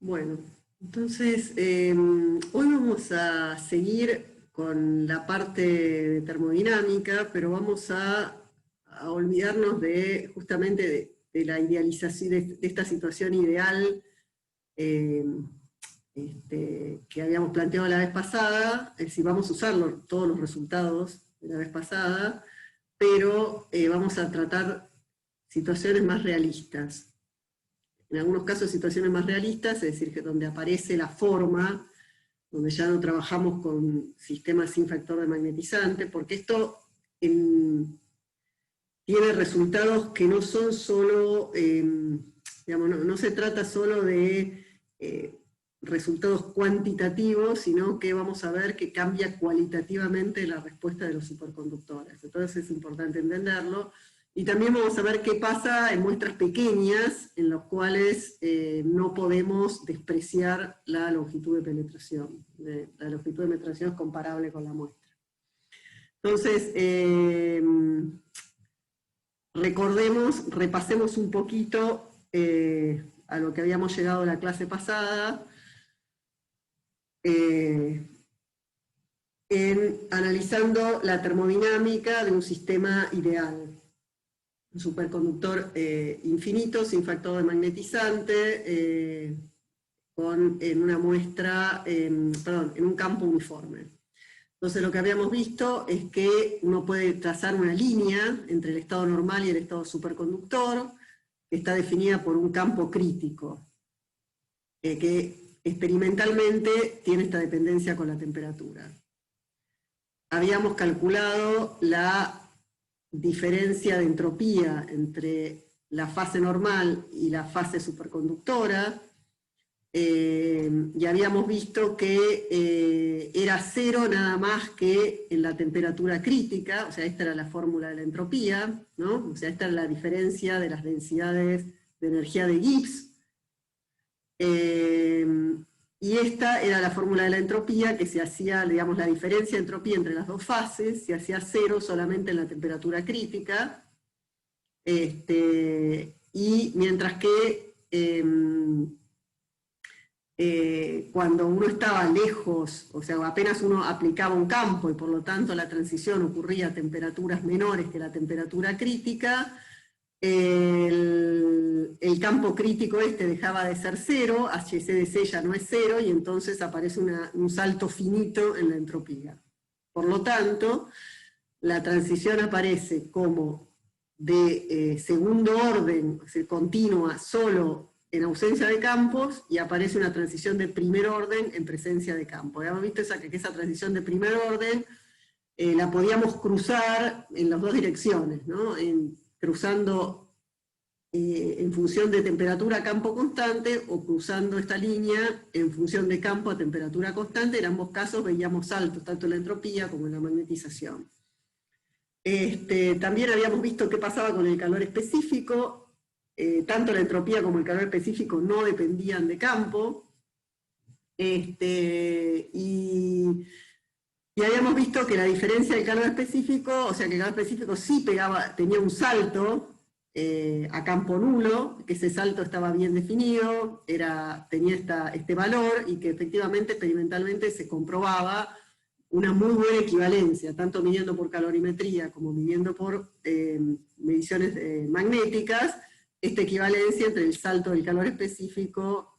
Bueno, entonces hoy vamos a seguir con la parte de termodinámica, pero vamos a olvidarnos justamente de la idealización, de esta situación ideal que habíamos planteado la vez pasada. Es decir, vamos a usar todos los resultados de la vez pasada, pero vamos a tratar situaciones más realistas. En algunos casos situaciones más realistas, es decir, que donde aparece la forma, donde ya no trabajamos con sistemas sin factor de magnetizante, porque esto tiene resultados que no son solo, digamos, no se trata solo de resultados cuantitativos, sino que vamos a ver que cambia cualitativamente la respuesta de los superconductores. Entonces es importante entenderlo. Y también vamos a ver qué pasa en muestras pequeñas, en las cuales no podemos despreciar la longitud de penetración. La longitud de penetración es comparable con la muestra. Entonces, repasemos un poquito a lo que habíamos llegado a la clase pasada, analizando la termodinámica de un sistema ideal. Un superconductor infinito, sin factor de magnetizante, en una muestra, en un campo uniforme. Entonces lo que habíamos visto es que uno puede trazar una línea entre el estado normal y el estado superconductor, que está definida por un campo crítico, que experimentalmente tiene esta dependencia con la temperatura. Habíamos calculado la diferencia de entropía entre la fase normal y la fase superconductora, y habíamos visto que era cero nada más que en la temperatura crítica, o sea, esta era la fórmula de la entropía, ¿no? O sea, esta era la diferencia de las densidades de energía de Gibbs, y esta era la fórmula de la entropía, que se hacía, digamos, la diferencia de entropía entre las dos fases, se hacía cero solamente en la temperatura crítica, y mientras que cuando uno estaba lejos, o sea, apenas uno aplicaba un campo, y por lo tanto la transición ocurría a temperaturas menores que la temperatura crítica, el campo crítico dejaba de ser cero, HCDC ya no es cero, y entonces aparece un salto finito en la entropía. Por lo tanto, la transición aparece como de segundo orden, es decir, continua, solo en ausencia de campos, y aparece una transición de primer orden en presencia de campo. Habíamos visto que esa transición de primer orden la podíamos cruzar en las dos direcciones, ¿no? Cruzando en función de temperatura a campo constante, o cruzando esta línea en función de campo a temperatura constante. En ambos casos veíamos saltos, tanto en la entropía como en la magnetización. También habíamos visto qué pasaba con el calor específico. Tanto la entropía como el calor específico no dependían de campo. Y habíamos visto que la diferencia del calor específico, o sea que el calor específico sí tenía un salto a campo nulo, que ese salto estaba bien definido, tenía este valor, y que efectivamente experimentalmente se comprobaba una muy buena equivalencia, tanto midiendo por calorimetría como midiendo por mediciones magnéticas, esta equivalencia entre el salto del calor específico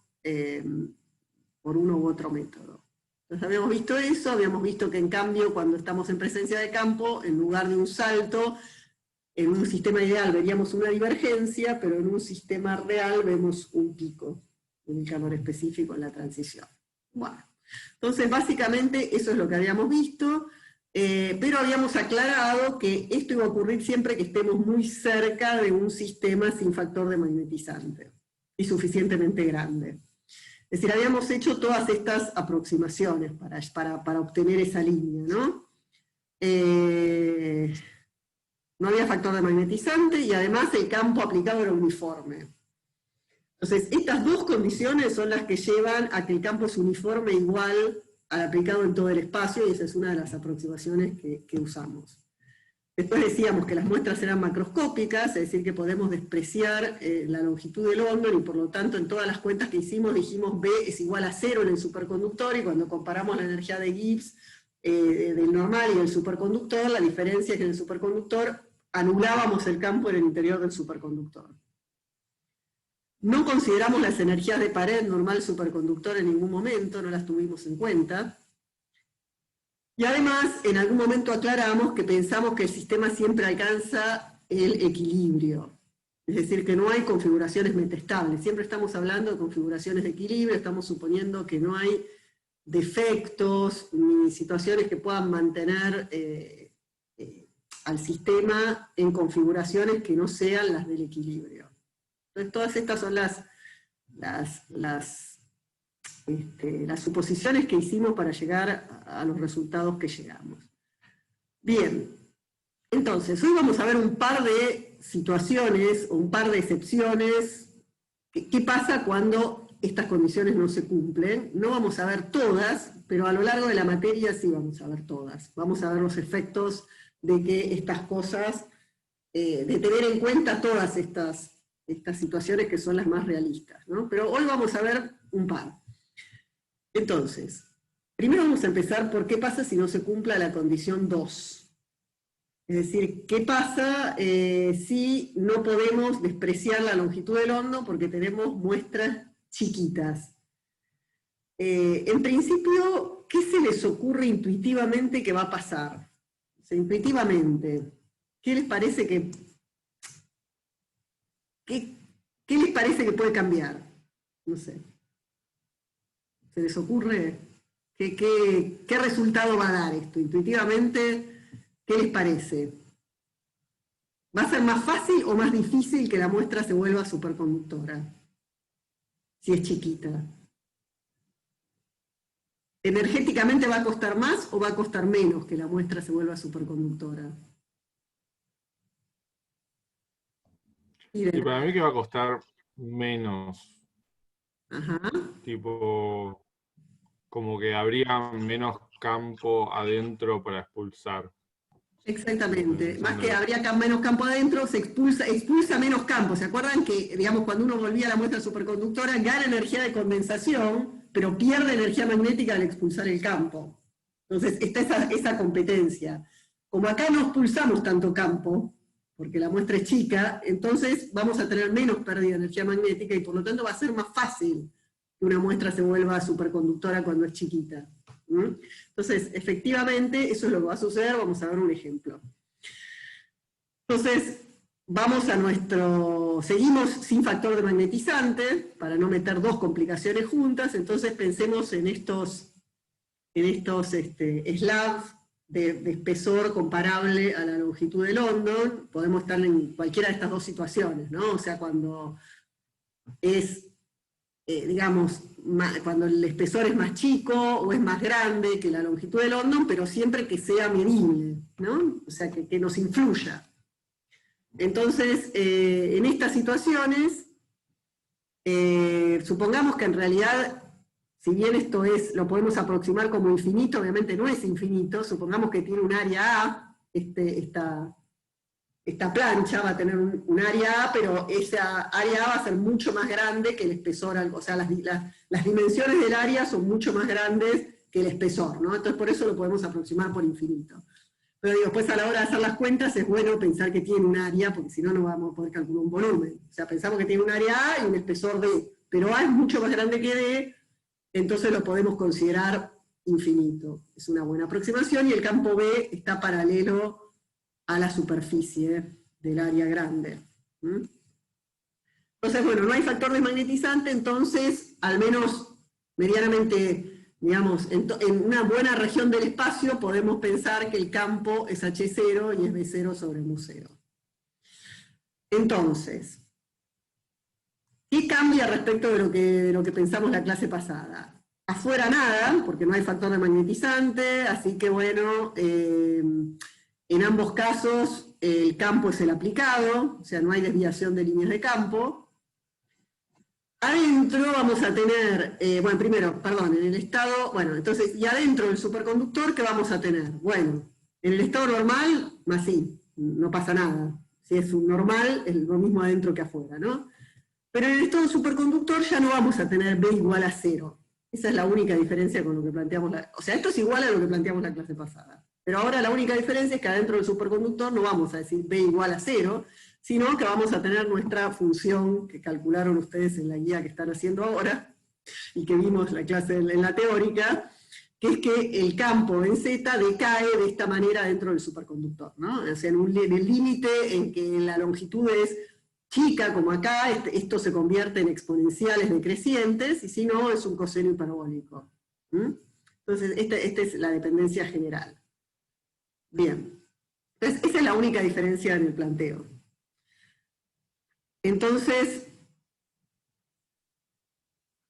por uno u otro método. Entonces habíamos visto eso, habíamos visto que en cambio cuando estamos en presencia de campo, en lugar de un salto, en un sistema ideal veríamos una divergencia, pero en un sistema real vemos un pico en el calor específico en la transición. Bueno, entonces básicamente eso es lo que habíamos visto, pero habíamos aclarado que esto iba a ocurrir siempre que estemos muy cerca de un sistema sin factor de magnetizante, y suficientemente grande. Es decir, habíamos hecho todas estas aproximaciones para obtener esa línea, ¿no? No había factor de magnetizante, y además el campo aplicado era uniforme. Entonces, estas dos condiciones son las que llevan a que el campo es uniforme igual al aplicado en todo el espacio, y esa es una de las aproximaciones que usamos. Después decíamos que las muestras eran macroscópicas, es decir, que podemos despreciar la longitud de London, y por lo tanto en todas las cuentas que hicimos dijimos B es igual a 0 en el superconductor, y cuando comparamos la energía de Gibbs del normal y del superconductor, la diferencia es que en el superconductor anulábamos el campo en el interior del superconductor. No consideramos las energías de pared normal superconductor en ningún momento, no las tuvimos en cuenta. Y además, en algún momento aclaramos que pensamos que el sistema siempre alcanza el equilibrio. Es decir, que no hay configuraciones metestables. Siempre estamos hablando de configuraciones de equilibrio, estamos suponiendo que no hay defectos ni situaciones que puedan mantener al sistema en configuraciones que no sean las del equilibrio. Entonces, todas estas son las suposiciones que hicimos para llegar a los resultados que llegamos. Bien, entonces, hoy vamos a ver un par de situaciones, o un par de excepciones. ¿Qué pasa cuando estas condiciones no se cumplen? No vamos a ver todas, pero a lo largo de la materia sí vamos a ver todas. Vamos a ver los efectos de que estas cosas, de tener en cuenta todas estas situaciones que son las más realistas, ¿no? Pero hoy vamos a ver un par. Entonces, primero vamos a empezar por qué pasa si no se cumpla la condición 2. Es decir, ¿qué pasa si no podemos despreciar la longitud del hondo porque tenemos muestras chiquitas? En principio, ¿qué se les ocurre intuitivamente que va a pasar? O sea, intuitivamente, ¿qué les parece que... ¿Qué les parece que puede cambiar? No sé. ¿Se les ocurre qué resultado va a dar esto? Intuitivamente, ¿qué les parece? ¿Va a ser más fácil o más difícil que la muestra se vuelva superconductora? Si es chiquita. ¿Energéticamente va a costar más o va a costar menos que la muestra se vuelva superconductora? Y para mí que va a costar menos. Ajá. Tipo, como que habría menos campo adentro para expulsar. Exactamente, más que habría menos campo adentro, se expulsa menos campo. ¿Se acuerdan que, digamos, cuando uno volvía a la muestra superconductora, gana energía de condensación, pero pierde energía magnética al expulsar el campo? Entonces está esa competencia. Como acá no expulsamos tanto campo, porque la muestra es chica, entonces vamos a tener menos pérdida de energía magnética y por lo tanto va a ser más fácil que una muestra se vuelva superconductora cuando es chiquita. Entonces, efectivamente, eso es lo que va a suceder. Vamos a ver un ejemplo. Entonces, vamos a seguimos sin factor de magnetizante, para no meter dos complicaciones juntas. Entonces pensemos en estos slabs de espesor comparable a la longitud de London. Podemos estar en cualquiera de estas dos situaciones, ¿no? O sea, cuando es... digamos, cuando el espesor es más chico o es más grande que la longitud de London, pero siempre que sea medible, ¿no? O sea, que nos influya. Entonces, en estas situaciones, supongamos que en realidad, si bien esto lo podemos aproximar como infinito, obviamente no es infinito, supongamos que tiene un área A, esta plancha va a tener un área A, pero esa área A va a ser mucho más grande que el espesor, o sea, las dimensiones del área son mucho más grandes que el espesor, ¿no? Entonces por eso lo podemos aproximar por infinito. Pero digo, después a la hora de hacer las cuentas es bueno pensar que tiene un área, porque si no, no vamos a poder calcular un volumen. O sea, pensamos que tiene un área A y un espesor D, pero A es mucho más grande que D, entonces lo podemos considerar infinito. Es una buena aproximación, y el campo B está paralelo a la superficie del área grande. Entonces, bueno, no hay factor desmagnetizante, entonces, al menos medianamente, digamos, en una buena región del espacio podemos pensar que el campo es H0 y es B0 sobre mu0. Entonces, ¿qué cambia respecto de lo que pensamos la clase pasada? Afuera nada, porque no hay factor desmagnetizante, así que bueno, en ambos casos el campo es el aplicado, o sea, no hay desviación de líneas de campo. Adentro vamos a tener, bueno, primero, perdón, en el estado, bueno, entonces, y adentro del superconductor, ¿qué vamos a tener? Bueno, en el estado normal, más I. no pasa nada. Si es un normal, es lo mismo adentro que afuera, ¿no? Pero en el estado superconductor ya no vamos a tener B igual a 0. Esa es la única diferencia con lo que planteamos. O sea, esto es igual a lo que planteamos la clase pasada. Pero ahora la única diferencia es que adentro del superconductor no vamos a decir B igual a 0, sino que vamos a tener nuestra función que calcularon ustedes en la guía que están haciendo ahora, y que vimos la clase en la teórica, que es que el campo en Z decae de esta manera dentro del superconductor, ¿no? O sea, en el límite en que la longitud es chica, como acá, esto se convierte en exponenciales decrecientes, y si no, es un coseno hiperbólico. Entonces, esta es la dependencia general. Bien. Entonces, esa es la única diferencia en el planteo. Entonces,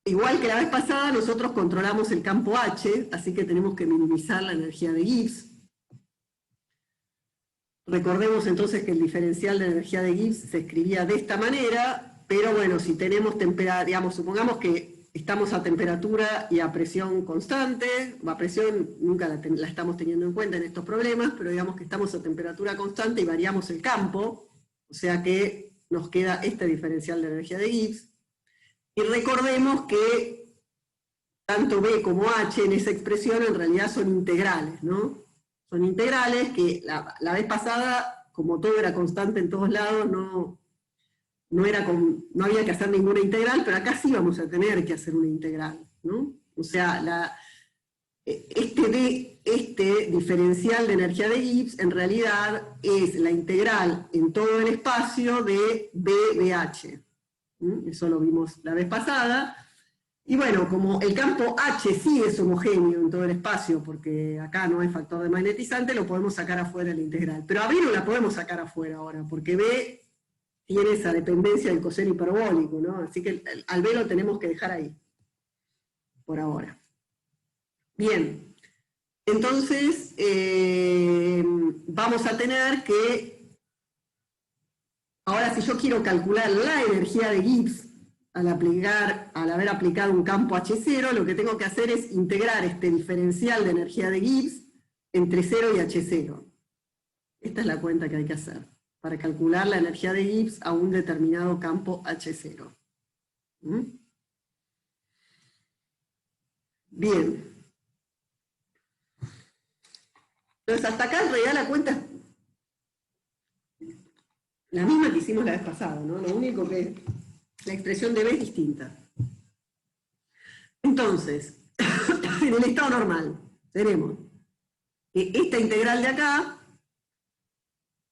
igual que la vez pasada, nosotros controlamos el campo H, así que tenemos que minimizar la energía de Gibbs. Recordemos entonces que el diferencial de energía de Gibbs se escribía de esta manera, pero bueno, si tenemos temperatura, digamos, supongamos que estamos a temperatura y a presión constante, a presión nunca la estamos teniendo en cuenta en estos problemas, pero digamos que estamos a temperatura constante y variamos el campo, o sea que nos queda este diferencial de energía de Gibbs. Y recordemos que tanto B como H en esa expresión en realidad son integrales, ¿no? Son integrales que la vez pasada, como todo era constante en todos lados, no había que hacer ninguna integral, pero acá sí vamos a tener que hacer una integral, ¿no? O sea, este diferencial de energía de Gibbs en realidad es la integral en todo el espacio de BH. Eso lo vimos la vez pasada. Y bueno, como el campo H sí es homogéneo en todo el espacio, porque acá no hay factor de magnetizante, lo podemos sacar afuera de la integral. Pero a B no la podemos sacar afuera ahora, porque B tiene esa dependencia del coseno hiperbólico, ¿no? Así que al B lo tenemos que dejar ahí, por ahora. Bien, entonces vamos a tener que, ahora si yo quiero calcular la energía de Gibbs, al haber aplicado un campo H0, lo que tengo que hacer es integrar este diferencial de energía de Gibbs entre 0 y H0. Esta es la cuenta que hay que hacer para calcular la energía de Gibbs a un determinado campo H0. Bien. Entonces hasta acá en realidad la cuenta es la misma que hicimos la vez pasada, ¿no? Lo único que la expresión de B es distinta. Entonces, en el estado normal, tenemos que esta integral de acá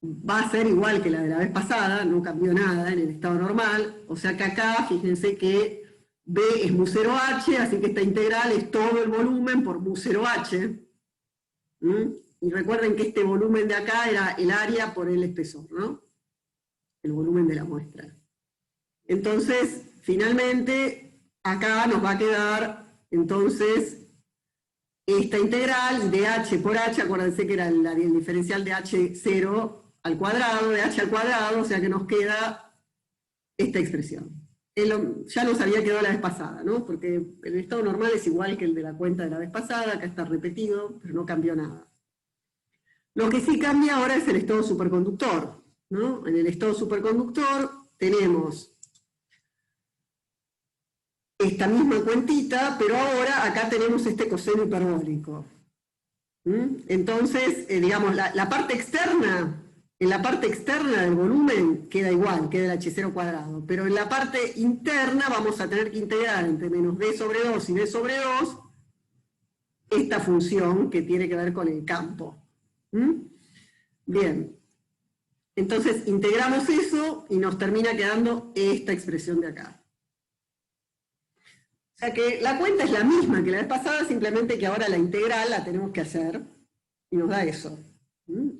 va a ser igual que la de la vez pasada, no cambió nada en el estado normal, o sea que acá, fíjense que B es mu 0h, así que esta integral es todo el volumen por mu 0h. Y recuerden que este volumen de acá era el área por el espesor, ¿no? El volumen de la muestra. Entonces, finalmente, acá nos va a quedar, entonces, esta integral de h por h, acuérdense que era el diferencial de h0 al cuadrado, de h al cuadrado, o sea que nos queda esta expresión. Ya nos había quedado la vez pasada, ¿no? Porque el estado normal es igual que el de la cuenta de la vez pasada, acá está repetido, pero no cambió nada. Lo que sí cambia ahora es el estado superconductor, ¿no? En el estado superconductor tenemos esta misma cuentita, pero ahora acá tenemos este coseno hiperbólico. Entonces, digamos, la parte externa, en la parte externa del volumen queda igual, queda el h0 cuadrado, pero en la parte interna vamos a tener que integrar entre menos b sobre 2 y b sobre 2 esta función que tiene que ver con el campo. Bien, entonces integramos eso y nos termina quedando esta expresión de acá. O sea que la cuenta es la misma que la vez pasada, simplemente que ahora la integral la tenemos que hacer y nos da eso.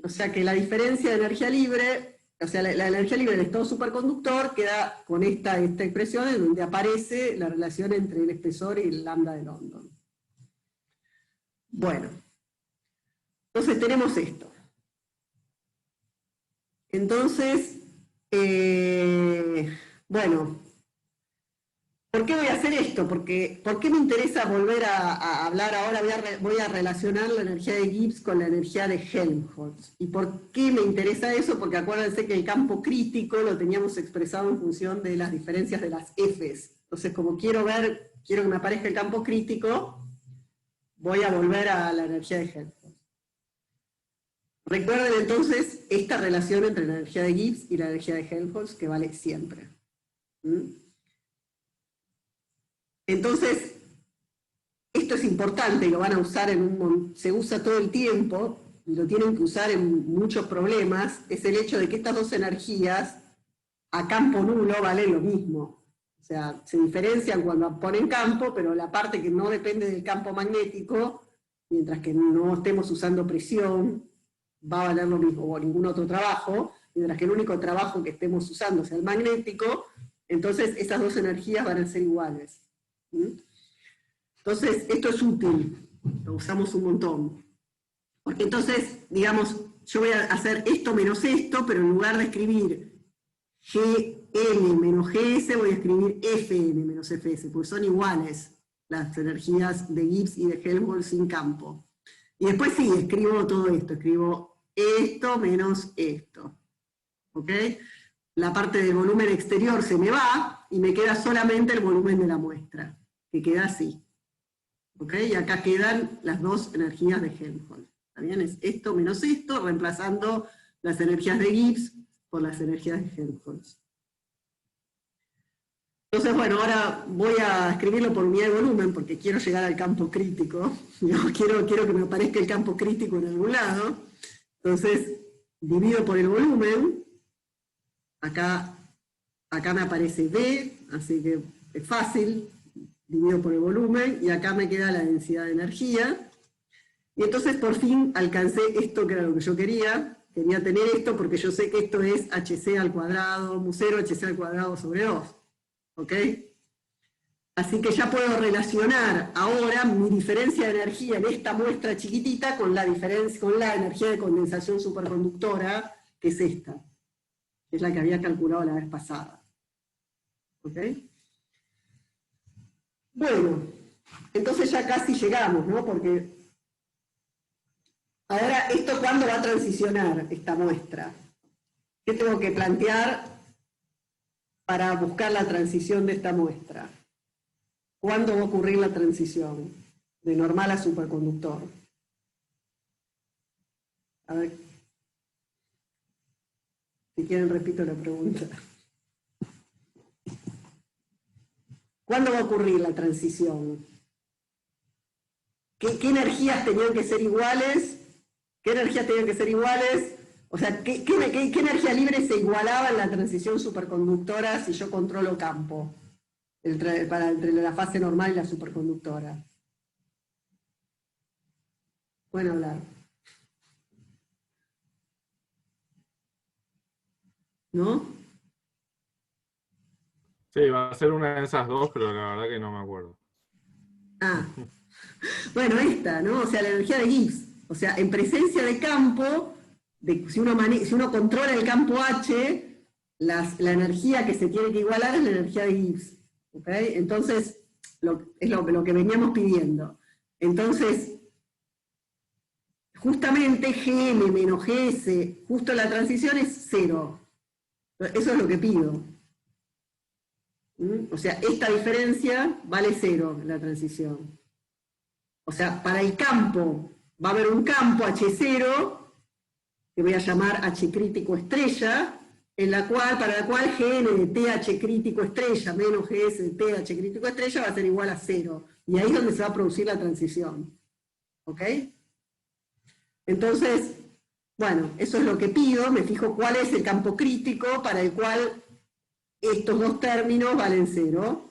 O sea que la diferencia de energía libre, o sea, la energía libre del estado superconductor queda con esta expresión en donde aparece la relación entre el espesor y el lambda de London. Bueno, entonces tenemos esto. Entonces, bueno, ¿Por qué voy a hacer esto? Porque, ¿por qué me interesa volver a hablar ahora? Voy a relacionar la energía de Gibbs con la energía de Helmholtz. ¿Y por qué me interesa eso? Porque acuérdense que el campo crítico lo teníamos expresado en función de las diferencias de las Fs. Entonces, como quiero que me aparezca el campo crítico, voy a volver a la energía de Helmholtz. Recuerden entonces esta relación entre la energía de Gibbs y la energía de Helmholtz, que vale siempre. Entonces, esto es importante, lo van a usar se usa todo el tiempo, y lo tienen que usar en muchos problemas, es el hecho de que estas dos energías a campo nulo valen lo mismo. O sea, se diferencian cuando ponen campo, pero la parte que no depende del campo magnético, mientras que no estemos usando presión, va a valer lo mismo, o ningún otro trabajo, mientras que el único trabajo que estemos usando sea el magnético, entonces esas dos energías van a ser iguales. Entonces, esto es útil, lo usamos un montón. Porque entonces, digamos, yo voy a hacer esto menos esto, pero en lugar de escribir Gm menos Gs, voy a escribir Fn menos Fs, porque son iguales las energías de Gibbs y de Helmholtz sin campo. Y después sí, escribo todo esto, escribo esto menos esto. ¿Ok? La parte del volumen exterior se me va, y me queda solamente el volumen de la muestra, que queda así. ¿Ok? Y acá quedan las dos energías de Helmholtz. ¿Está bien? Es esto menos esto, reemplazando las energías de Gibbs por las energías de Helmholtz. Entonces, bueno, ahora voy a escribirlo por unidad de volumen, porque quiero llegar al campo crítico. Quiero que me aparezca el campo crítico en algún lado. Entonces, divido por el volumen. Acá me aparece B, así que es fácil. Divido por el volumen, y acá me queda la densidad de energía. Y entonces por fin alcancé esto que era lo que yo quería. Quería tener esto porque yo sé que esto es hc al cuadrado, mu0 hc al cuadrado sobre 2. ¿Ok? Así que ya puedo relacionar ahora mi diferencia de energía en esta muestra chiquitita con la energía de condensación superconductora, que es esta. Que es la que había calculado la vez pasada. ¿Ok? Bueno, entonces ya casi llegamos, ¿no? Porque ahora, ¿esto cuándo va a transicionar esta muestra? ¿Qué tengo que plantear para buscar la transición de esta muestra? ¿Cuándo va a ocurrir la transición de normal a superconductor? A ver, si quieren repito la pregunta. ¿Cuándo va a ocurrir la transición? ¿Qué energías tenían que ser iguales? ¿Qué energías tenían que ser iguales? O sea, ¿qué energía libre se igualaba en la transición superconductora si yo controlo campo? Entre la fase normal y la superconductora. Pueden hablar. ¿No? Sí, va a ser una de esas dos, pero la verdad que no me acuerdo. Ah, bueno, esta, ¿no? O sea, la energía de Gibbs. O sea, en presencia de campo, si uno controla el campo H, la energía que se tiene que igualar es la energía de Gibbs. ¿Ok? Entonces, es lo que veníamos pidiendo. Entonces, justamente Gm menos Gs, justo la transición es 0. Eso es lo que pido. O sea, esta diferencia vale 0 en la transición. O sea, para el campo va a haber un campo H0, que voy a llamar H crítico estrella, para la cual Gn de TH crítico estrella menos Gs de TH crítico estrella va a ser igual a 0. Y ahí es donde se va a producir la transición. ¿Ok? Entonces, bueno, eso es lo que pido. Me fijo cuál es el campo crítico para el cual estos dos términos valen 0.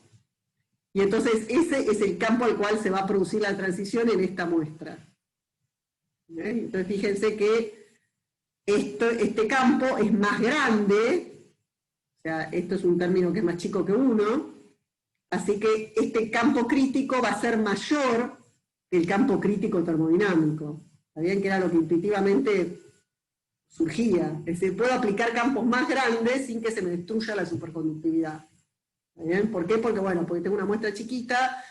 Y entonces ese es el campo al cual se va a producir la transición en esta muestra. ¿Okay? Entonces fíjense que este campo es más grande, o sea, esto es un término que es más chico que 1, así que este campo crítico va a ser mayor que el campo crítico termodinámico. ¿Sabían que era lo que intuitivamente surgía? Es decir, puedo aplicar campos más grandes sin que se me destruya la superconductividad. ¿Está bien? ¿Por qué? Porque, bueno, porque tengo una muestra chiquita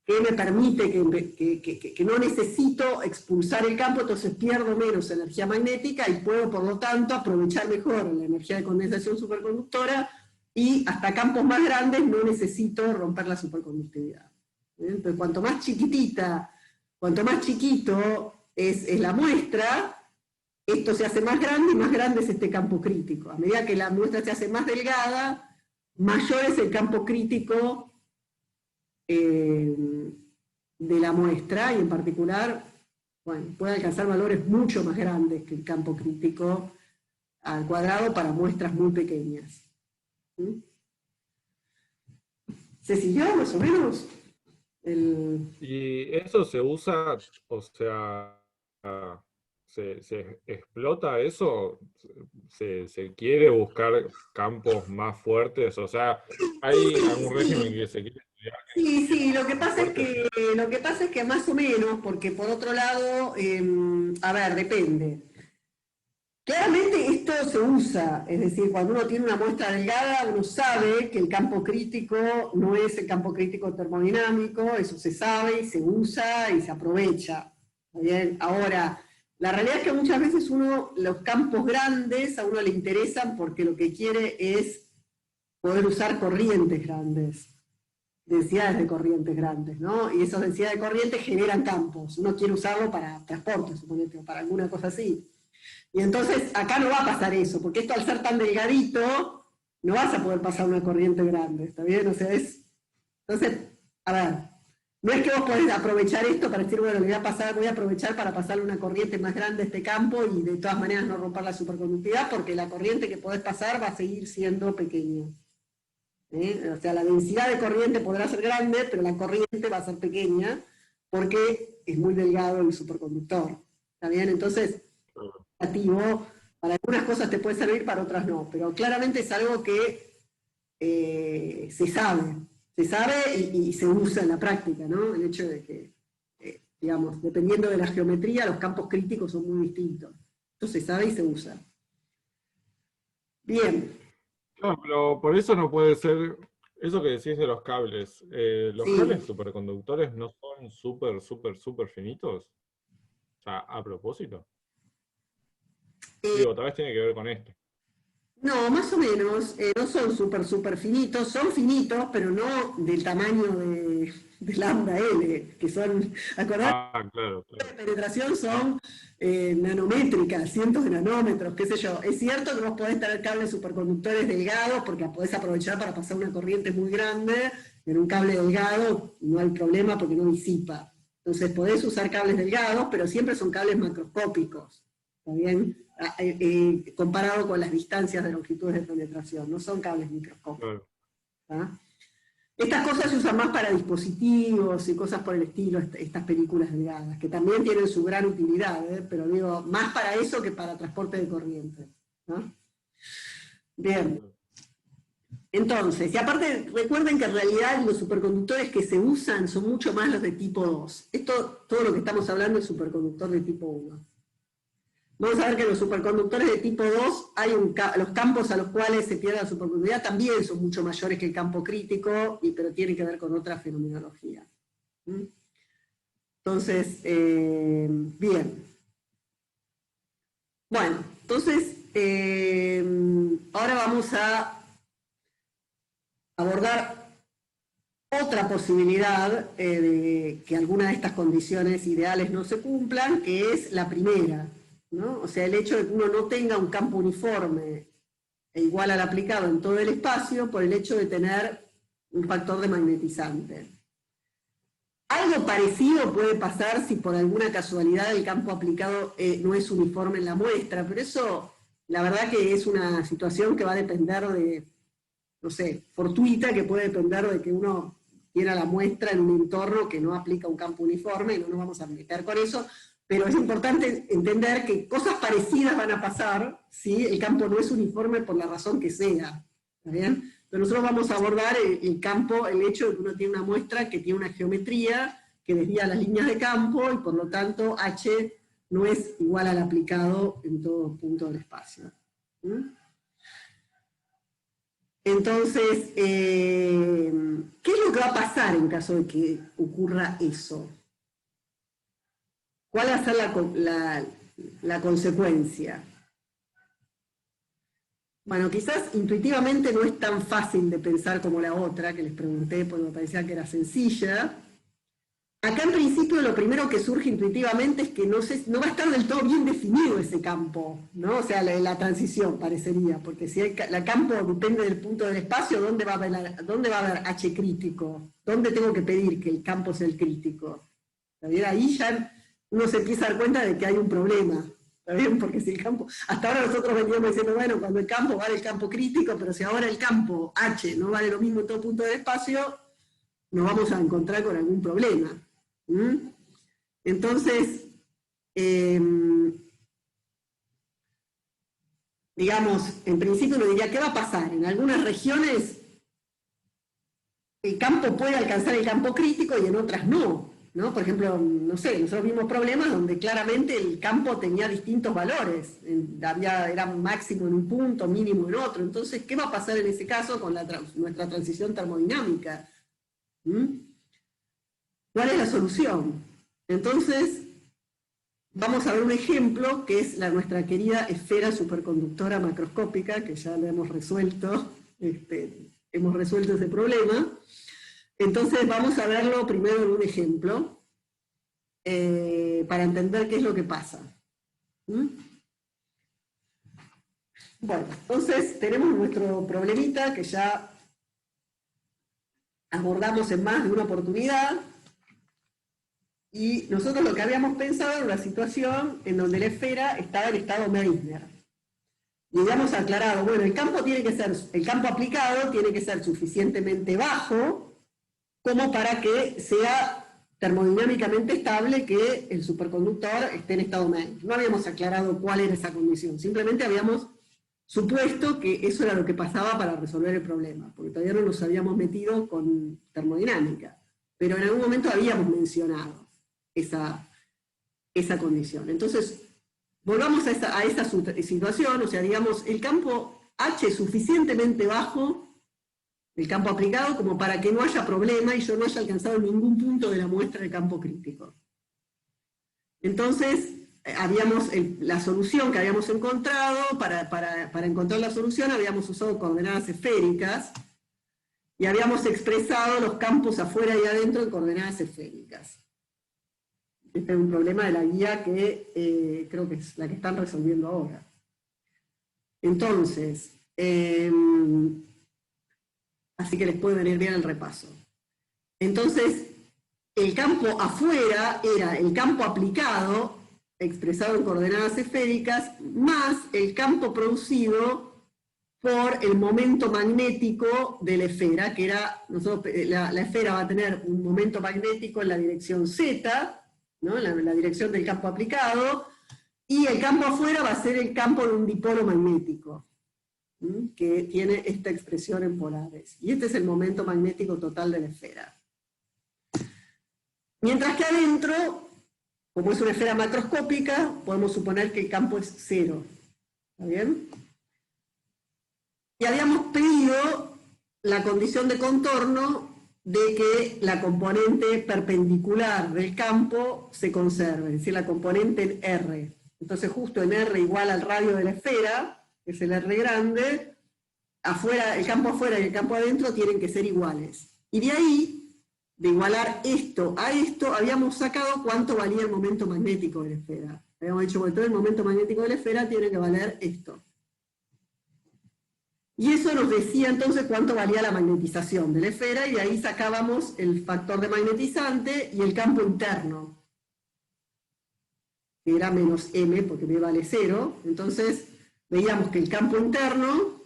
que me permite que no necesito expulsar el campo, entonces pierdo menos energía magnética y puedo, por lo tanto, aprovechar mejor la energía de condensación superconductora, y hasta campos más grandes no necesito romper la superconductividad. Entonces, cuanto más chiquitita, cuanto más chiquito es la muestra, esto se hace más grande y más grande es este campo crítico. A medida que la muestra se hace más delgada, mayor es el campo crítico de la muestra, y en particular, bueno, puede alcanzar valores mucho más grandes que el campo crítico al cuadrado para muestras muy pequeñas. ¿Sí? ¿Se siguió más o menos? Y eso se usa, o sea, se explota eso, se quiere buscar campos más fuertes, o sea, hay algún régimen que se quiere estudiar Sí, sí, lo que más pasa es fuerte. que más o menos, porque por otro lado, a ver, depende. Claramente esto se usa, es decir, cuando uno tiene una muestra delgada, uno sabe que el campo crítico no es el campo crítico termodinámico, eso se sabe y se usa y se aprovecha. ¿Está bien? Ahora, la realidad es que muchas veces los campos grandes a uno le interesan porque lo que quiere es poder usar corrientes grandes, densidades de corrientes grandes, ¿no? Y esas densidades de corrientes generan campos. Uno quiere usarlo para transporte, suponete, o para alguna cosa así. Y entonces acá no va a pasar eso, porque esto al ser tan delgadito, no vas a poder pasar una corriente grande, ¿está bien? O sea, entonces, a ver, no es que vos podés aprovechar esto para decir, bueno, voy a aprovechar para pasarle una corriente más grande a este campo y de todas maneras no romper la superconductividad, porque la corriente que podés pasar va a seguir siendo pequeña. O sea, la densidad de corriente podrá ser grande, pero la corriente va a ser pequeña, porque es muy delgado el superconductor. ¿Está bien? Entonces, para algunas cosas te puede servir, para otras no, pero claramente es algo que se sabe y se usa en la práctica, ¿no? El hecho de que, digamos, dependiendo de la geometría, los campos críticos son muy distintos. Esto se sabe y se usa. Bien. Claro, pero por eso no puede ser, eso que decís de los cables, los Sí. cables superconductores no son súper finitos, o sea, a propósito. Eh, Digo, tal vez tiene que ver con esto. No, más o menos, no son súper finitos, son finitos, pero no del tamaño de lambda L, que son, acordate, Ah, claro, de claro. penetración son nanométricas, cientos de nanómetros, qué sé yo. Es cierto que vos podés tener cables superconductores delgados, porque podés aprovechar para pasar una corriente muy grande, en un cable delgado no hay problema porque no disipa. Entonces podés usar cables delgados, pero siempre son cables macroscópicos, ¿está bien? Comparado con las distancias de longitudes de penetración, no son cables microscópicos. Claro. ¿Tá? Estas cosas se usan más para dispositivos y cosas por el estilo, estas películas delgadas, que también tienen su gran utilidad, pero digo, más para eso que para transporte de corriente, ¿no? Bien. Entonces, y aparte, recuerden que en realidad los superconductores que se usan son mucho más los de tipo 2. Todo lo que estamos hablando es superconductor de tipo 1. Vamos a ver que en los superconductores de tipo 2 los campos a los cuales se pierde la superconductividad también son mucho mayores que el campo crítico, pero tienen que ver con otra fenomenología. Entonces, bien. Bueno, entonces, ahora vamos a abordar otra posibilidad de que alguna de estas condiciones ideales no se cumplan, que es la primera, ¿no? O sea, el hecho de que uno no tenga un campo uniforme e igual al aplicado en todo el espacio por el hecho de tener un factor de magnetizante. Algo parecido puede pasar si por alguna casualidad el campo aplicado no es uniforme en la muestra, pero eso, la verdad que es una situación que va a depender de, no sé, fortuita, que puede depender de que uno quiera la muestra en un entorno que no aplica un campo uniforme, y no nos vamos a meter con eso, pero es importante entender que cosas parecidas van a pasar si el campo no es uniforme por la razón que sea. ¿Está bien? Pero nosotros vamos a abordar el campo, el hecho de que uno tiene una muestra que tiene una geometría que desvía las líneas de campo y por lo tanto H no es igual al aplicado en todo punto del espacio. Entonces, ¿qué es lo que va a pasar en caso de que ocurra eso? ¿Cuál va a ser la consecuencia? Bueno, quizás intuitivamente no es tan fácil de pensar como la otra, que les pregunté porque me parecía que era sencilla. Acá en principio lo primero que surge intuitivamente es que no va a estar del todo bien definido ese campo, ¿no? O sea, la transición parecería, porque si el campo depende del punto del espacio, ¿dónde va a haber H crítico? ¿Dónde tengo que pedir que el campo sea el crítico? ¿Está bien? Ahí ya uno se empieza a dar cuenta de que hay un problema, ¿está bien? Porque si el campo, hasta ahora nosotros veníamos diciendo, bueno, cuando el campo vale el campo crítico, pero si ahora el campo H no vale lo mismo en todo punto del espacio, nos vamos a encontrar con algún problema. Entonces, digamos, en principio uno diría, ¿qué va a pasar? En algunas regiones el campo puede alcanzar el campo crítico y en otras no, ¿no? Por ejemplo, no sé, nosotros vimos problemas donde claramente el campo tenía distintos valores, era máximo en un punto, mínimo en otro. Entonces, ¿qué va a pasar en ese caso con nuestra transición termodinámica? ¿Cuál es la solución? Entonces, vamos a ver un ejemplo que es nuestra querida esfera superconductora macroscópica, que ya lo hemos resuelto ese problema. Entonces vamos a verlo primero en un ejemplo, para entender qué es lo que pasa. Bueno, entonces tenemos nuestro problemita que ya abordamos en más de una oportunidad. Y nosotros lo que habíamos pensado era una situación en donde la esfera estaba en estado Meissner. Y habíamos aclarado, bueno, el campo aplicado tiene que ser suficientemente bajo como para que sea termodinámicamente estable que el superconductor esté en estado Meissner. No habíamos aclarado cuál era esa condición, simplemente habíamos supuesto que eso era lo que pasaba para resolver el problema, porque todavía no nos habíamos metido con termodinámica, pero en algún momento habíamos mencionado esa condición. Entonces, volvamos a esa situación, o sea, digamos, el campo H es suficientemente bajo, el campo aplicado, como para que no haya problema y yo no haya alcanzado ningún punto de la muestra de campo crítico. Entonces, la solución que habíamos encontrado, para encontrar la solución habíamos usado coordenadas esféricas y habíamos expresado los campos afuera y adentro en coordenadas esféricas. Este es un problema de la guía que creo que es la que están resolviendo ahora. Entonces, así que les puede venir bien el repaso. Entonces, el campo afuera era el campo aplicado, expresado en coordenadas esféricas, más el campo producido por el momento magnético de la esfera, que era, la esfera va a tener un momento magnético en la dirección Z, ¿no? la dirección del campo aplicado, y el campo afuera va a ser el campo de un dipolo magnético, que tiene esta expresión en polares. Y este es el momento magnético total de la esfera. Mientras que adentro, como es una esfera macroscópica, podemos suponer que el campo es cero. ¿Está bien? Y habíamos pedido la condición de contorno de que la componente perpendicular del campo se conserve, es decir, la componente en R. Entonces justo en R igual al radio de la esfera, que es el R grande, el campo afuera y el campo adentro tienen que ser iguales. Y de ahí, de igualar esto a esto, habíamos sacado cuánto valía el momento magnético de la esfera. Habíamos dicho, bueno, todo el momento magnético de la esfera tiene que valer esto. Y eso nos decía entonces cuánto valía la magnetización de la esfera, y de ahí sacábamos el factor de magnetizante y el campo interno, que era menos m, porque m vale 0. Entonces veíamos que el campo interno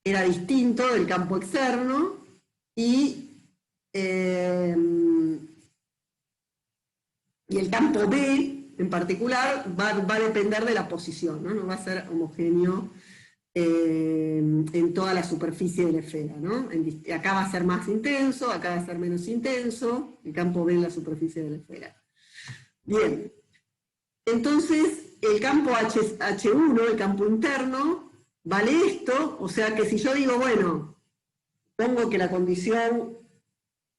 era distinto del campo externo, y el campo B en particular va a depender de la posición, ¿no? No va a ser homogéneo en toda la superficie de la esfera, ¿no? Acá va a ser más intenso, acá va a ser menos intenso, el campo B en la superficie de la esfera. Bien, entonces el campo H1, el campo interno, vale esto, o sea que si yo digo, bueno, pongo que la condición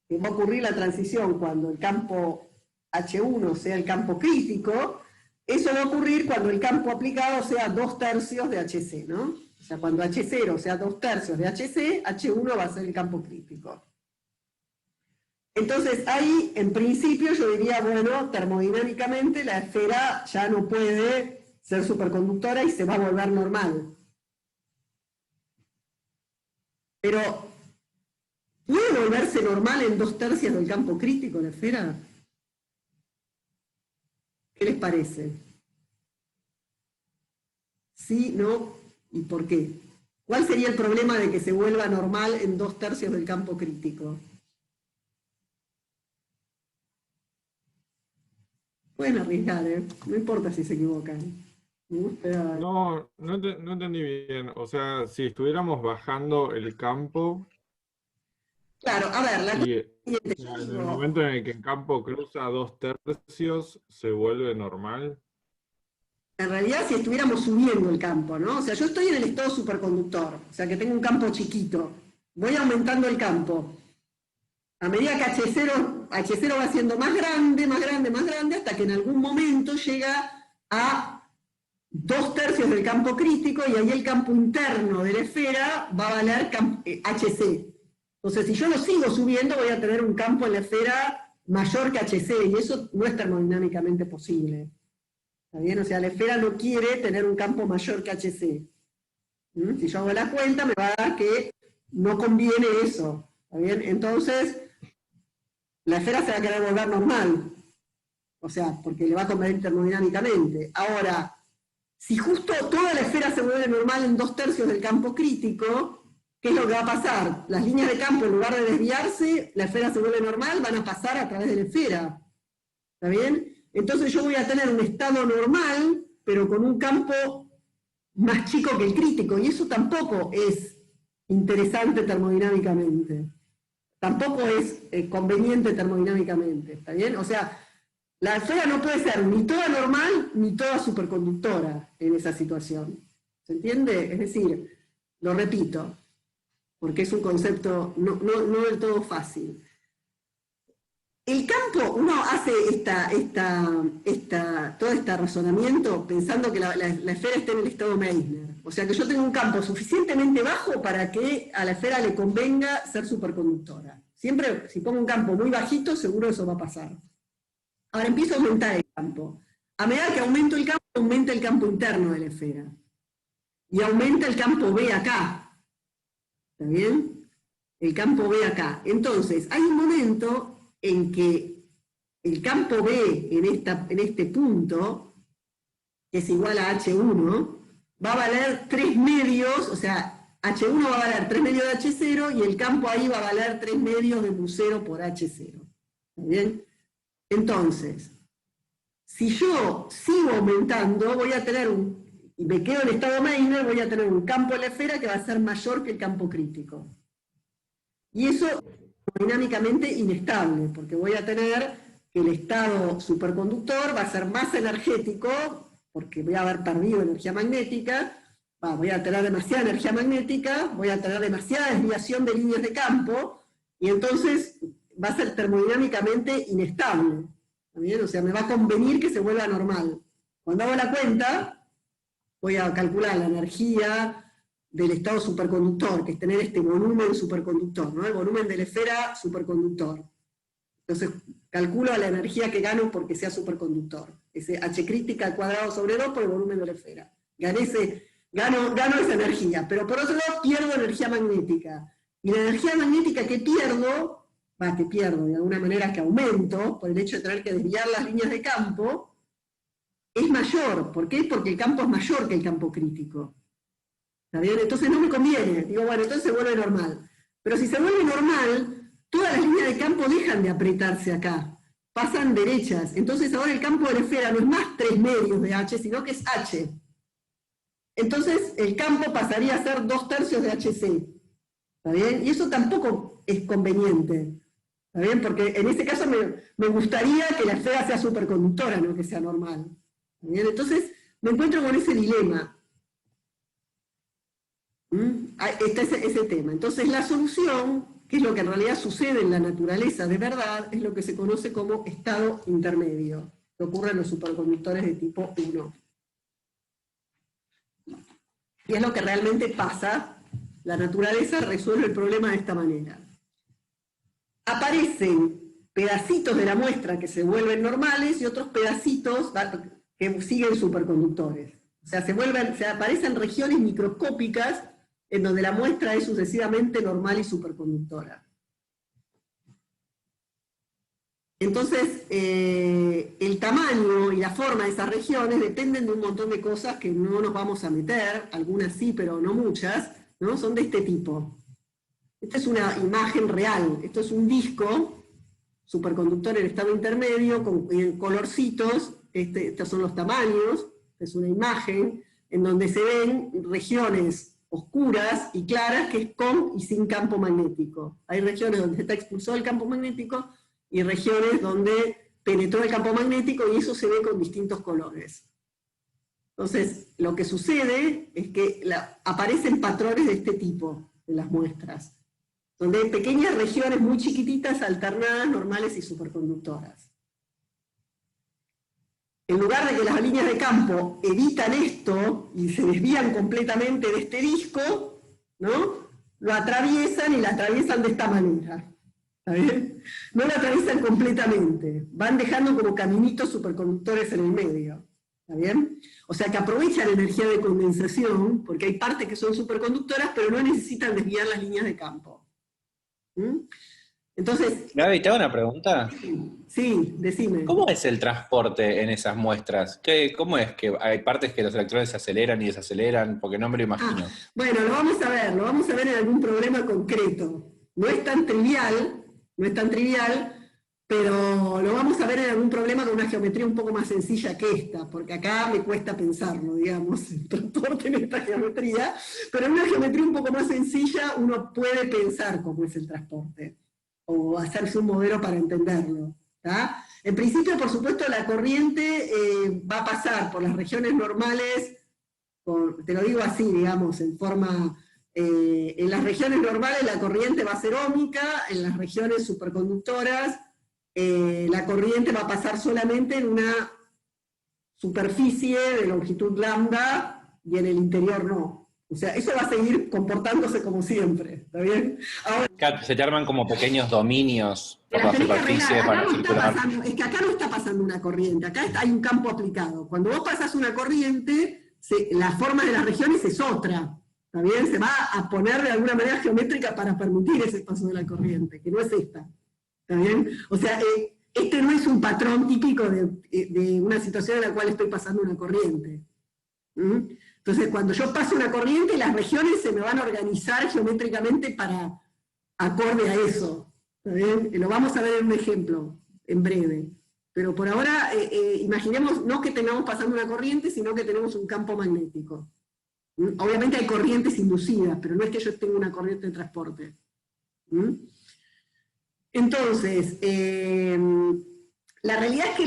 que va a ocurrir la transición cuando el campo H1 sea el campo crítico, eso va a ocurrir cuando el campo aplicado sea 2/3 de HC, ¿no? O sea, cuando H0 sea 2/3 de HC, H1 va a ser el campo crítico. Entonces ahí, en principio, yo diría, bueno, termodinámicamente la esfera ya no puede ser superconductora y se va a volver normal. Pero, ¿puede volverse normal en 2/3 del campo crítico la esfera? ¿Qué les parece? ¿Sí, no? ¿Y por qué? ¿Cuál sería el problema de que se vuelva normal en 2/3 del campo crítico? Pueden arriesgar, ¿eh? No importa si se equivocan. Me gusta. No, no entendí bien. O sea, si estuviéramos bajando el campo Claro, a ver, la cosa y es la siguiente, en yo el digo, momento en el que el campo cruza 2/3, ¿se vuelve normal? en realidad si estuviéramos subiendo el campo, ¿no? O sea, yo estoy en el estado superconductor, o sea que tengo un campo chiquito, voy aumentando el campo. A medida que H0 va siendo más grande, más grande, más grande, hasta que en algún momento llega a 2/3 del campo crítico y ahí el campo interno de la esfera va a valer HC. Entonces, si yo lo sigo subiendo, voy a tener un campo en la esfera mayor que HC, y eso no es termodinámicamente posible. ¿Está bien? O sea, la esfera no quiere tener un campo mayor que HC. Si yo hago la cuenta, me va a dar que no conviene eso. ¿Está bien? Entonces, la esfera se va a querer volver normal. O sea, porque le va a convenir termodinámicamente. Ahora, si justo toda la esfera se vuelve normal en 2/3 del campo crítico, ¿qué es lo que va a pasar? Las líneas de campo, en lugar de desviarse, la esfera se vuelve normal, van a pasar a través de la esfera. ¿Está bien? Entonces yo voy a tener un estado normal, pero con un campo más chico que el crítico, y eso tampoco es interesante termodinámicamente. Tampoco es conveniente termodinámicamente, ¿está bien? O sea, la esfera no puede ser ni toda normal ni toda superconductora en esa situación. ¿Se entiende? Es decir, lo repito, porque es un concepto no del todo fácil. El campo, uno hace todo este razonamiento pensando que la esfera está en el estado Meissner. O sea que yo tengo un campo suficientemente bajo para que a la esfera le convenga ser superconductora. Siempre, si pongo un campo muy bajito, seguro eso va a pasar. Ahora empiezo a aumentar el campo. A medida que aumento el campo, aumenta el campo interno de la esfera. Y aumenta el campo B acá. ¿Está bien? El campo B acá. Entonces, hay un momento en que el campo B en este punto, que es igual a H1, va a valer 3 medios, o sea, H1 va a valer 3 medios de H0 y el campo ahí va a valer 3 medios de mu0 por H0. ¿Está bien? Entonces, si yo sigo aumentando, voy a tener y me quedo en estado Meissner, voy a tener un campo en la esfera que va a ser mayor que el campo crítico. Y eso es dinámicamente inestable, porque voy a tener que el estado superconductor va a ser más energético, porque voy a haber perdido energía magnética, voy a tener demasiada energía magnética, voy a tener demasiada desviación de líneas de campo, y entonces va a ser termodinámicamente inestable. ¿Bien? O sea, me va a convenir que se vuelva normal. Cuando hago la cuenta, voy a calcular la energía del estado superconductor, que es tener este volumen superconductor, ¿no? El volumen de la esfera superconductor. Entonces, calculo la energía que gano porque sea superconductor. Ese H crítica al cuadrado sobre 2 por el volumen de la esfera. Gano esa energía, pero por otro lado pierdo energía magnética. Y la energía magnética que pierdo de alguna manera, que aumento, por el hecho de tener que desviar las líneas de campo, es mayor. ¿Por qué? Porque el campo es mayor que el campo crítico. ¿Está bien? Entonces no me conviene. Digo, bueno, entonces se vuelve normal. Pero si se vuelve normal, todas las líneas de campo dejan de apretarse acá. Pasan derechas. Entonces ahora el campo de la esfera no es más 3 medios de H, sino que es H. Entonces el campo pasaría a ser 2/3 de HC. ¿Está bien? Y eso tampoco es conveniente. ¿Está bien? Porque en ese caso me gustaría que la esfera sea superconductora, no que sea normal. ¿Está bien? Entonces me encuentro con ese dilema. Este es ese tema. Entonces la solución, que es lo que en realidad sucede en la naturaleza de verdad, es lo que se conoce como estado intermedio, que ocurre en los superconductores de tipo 1. Y es lo que realmente pasa. La naturaleza resuelve el problema de esta manera. Aparecen pedacitos de la muestra que se vuelven normales y otros pedacitos que siguen superconductores. O sea, se aparecen regiones microscópicas en donde la muestra es sucesivamente normal y superconductora. Entonces, el tamaño y la forma de esas regiones dependen de un montón de cosas que no nos vamos a meter, algunas sí, pero no muchas, ¿no? Son de este tipo. Esta es una imagen real, esto es un disco superconductor en estado intermedio, con colorcitos, estos son los tamaños, es una imagen en donde se ven regiones oscuras y claras que es con y sin campo magnético. Hay regiones donde está expulsado el campo magnético y regiones donde penetró el campo magnético y eso se ve con distintos colores. Entonces, lo que sucede es que aparecen patrones de este tipo en las muestras, donde hay pequeñas regiones muy chiquititas alternadas, normales y superconductoras. En lugar de que las líneas de campo evitan esto y se desvían completamente de este disco, ¿no? Lo atraviesan y lo atraviesan de esta manera. ¿Está bien? No lo atraviesan completamente, van dejando como caminitos superconductores en el medio. ¿Está bien? O sea que aprovechan energía de condensación, porque hay partes que son superconductoras, pero no necesitan desviar las líneas de campo. Entonces... Gaby, ¿te hago una pregunta? Sí, decime. ¿Cómo es el transporte en esas muestras? ¿Cómo es que hay partes que los electrones se aceleran y desaceleran? Porque no me lo imagino. Bueno, lo vamos a ver en algún problema concreto. No es tan trivial, pero lo vamos a ver en algún problema con una geometría un poco más sencilla que esta, porque acá me cuesta pensarlo, digamos, el transporte en esta geometría, pero en una geometría un poco más sencilla uno puede pensar cómo es el transporte, o hacerse un modelo para entenderlo. ¿Tá? En principio, por supuesto, la corriente va a pasar por las regiones normales, te lo digo así, digamos, en forma... en las regiones normales la corriente va a ser óhmica, en las regiones superconductoras la corriente va a pasar solamente en una superficie de longitud lambda y en el interior no. O sea, eso va a seguir comportándose como siempre, ¿está bien? Ahora, se te arman como pequeños dominios por la superficie para circular. Es que acá no está pasando una corriente, acá hay un campo aplicado. Cuando vos pasás una corriente, la forma de las regiones es otra. ¿Está bien? Se va a poner de alguna manera geométrica para permitir ese paso de la corriente, que no es esta. ¿Está bien? O sea, este no es un patrón típico de una situación en la cual estoy pasando una corriente. Entonces, cuando yo paso una corriente, las regiones se me van a organizar geométricamente para acorde a eso. ¿Está bien? Lo vamos a ver en un ejemplo, en breve. Pero por ahora, imaginemos no que tengamos pasando una corriente, sino que tenemos un campo magnético. Obviamente hay corrientes inducidas, pero no es que yo tenga una corriente de transporte. Entonces, la realidad es que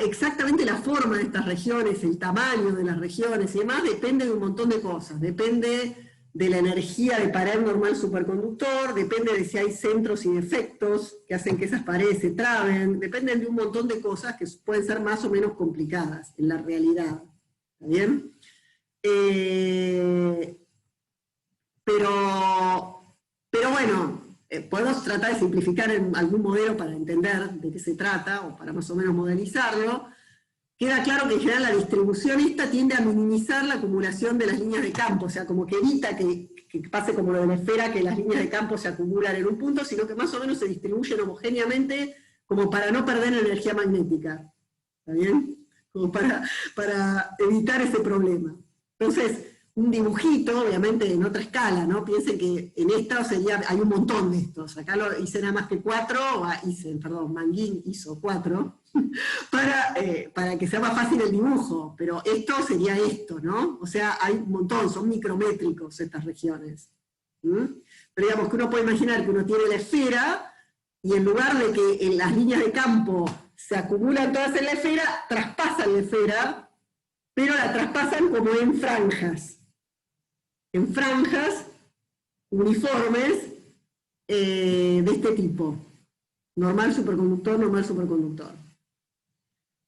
exactamente la forma de estas regiones, el tamaño de las regiones y demás, depende de un montón de cosas. Depende de la energía de pared normal superconductor, depende de si hay centros y defectos que hacen que esas paredes se traben, dependen de un montón de cosas que pueden ser más o menos complicadas en la realidad. ¿Está bien? Pero bueno, podemos tratar de simplificar en algún modelo para entender de qué se trata, o para más o menos modelizarlo. Queda claro que en general la distribución esta tiende a minimizar la acumulación de las líneas de campo, o sea, como que evita que pase como lo de la esfera, que las líneas de campo se acumulan en un punto, sino que más o menos se distribuyen homogéneamente como para no perder energía magnética. ¿Está bien? Como para evitar ese problema. Entonces, un dibujito, obviamente en otra escala, ¿no? Piensen que en esta hay un montón de estos. Acá lo hice nada más que 4, Manguín hizo 4, para que sea más fácil el dibujo. Pero esto sería esto, ¿no? O sea, hay un montón, son micrométricos estas regiones. Pero digamos que uno puede imaginar que uno tiene la esfera, y en lugar de que en las líneas de campo se acumulan todas en la esfera, traspasan la esfera, pero la traspasan como en franjas. en franjas uniformes de este tipo. Normal, superconductor, normal, superconductor.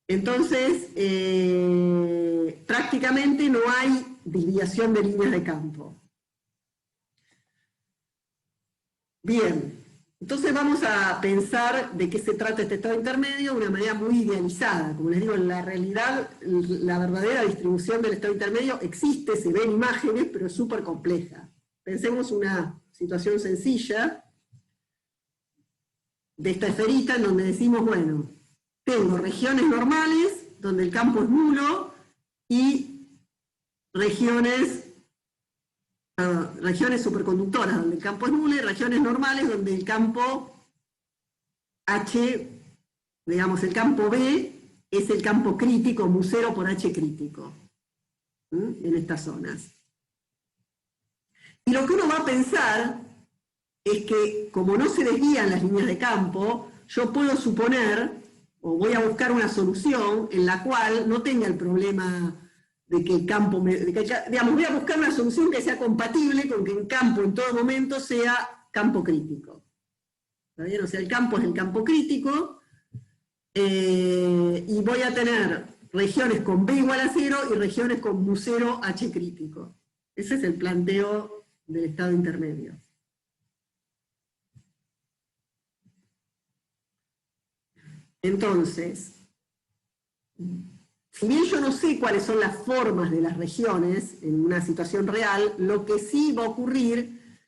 Entonces, prácticamente no hay desviación de líneas de campo. Bien, entonces vamos a pensar de qué se trata este estado intermedio de una manera muy idealizada. Como les digo, en la realidad, la verdadera distribución del estado intermedio existe, se ve en imágenes, pero es súper compleja. Pensemos una situación sencilla de esta esferita en donde decimos, bueno, tengo regiones normales, donde el campo es nulo, y regiones superconductoras, donde el campo es nulo, y regiones normales, donde el campo H, digamos, el campo B, es el campo crítico, mu0 por H crítico, en estas zonas. Y lo que uno va a pensar es que, como no se desvían las líneas de campo, yo puedo suponer, o voy a buscar una solución en la cual no tenga el problema de que el campo, digamos, voy a buscar una solución que sea compatible con que el campo en todo momento sea campo crítico. ¿Está bien? O sea, el campo es el campo crítico, y voy a tener regiones con B igual a 0 y regiones con mu0 H crítico. Ese es el planteo del estado intermedio. Entonces, si bien yo no sé cuáles son las formas de las regiones en una situación real, lo que sí va a ocurrir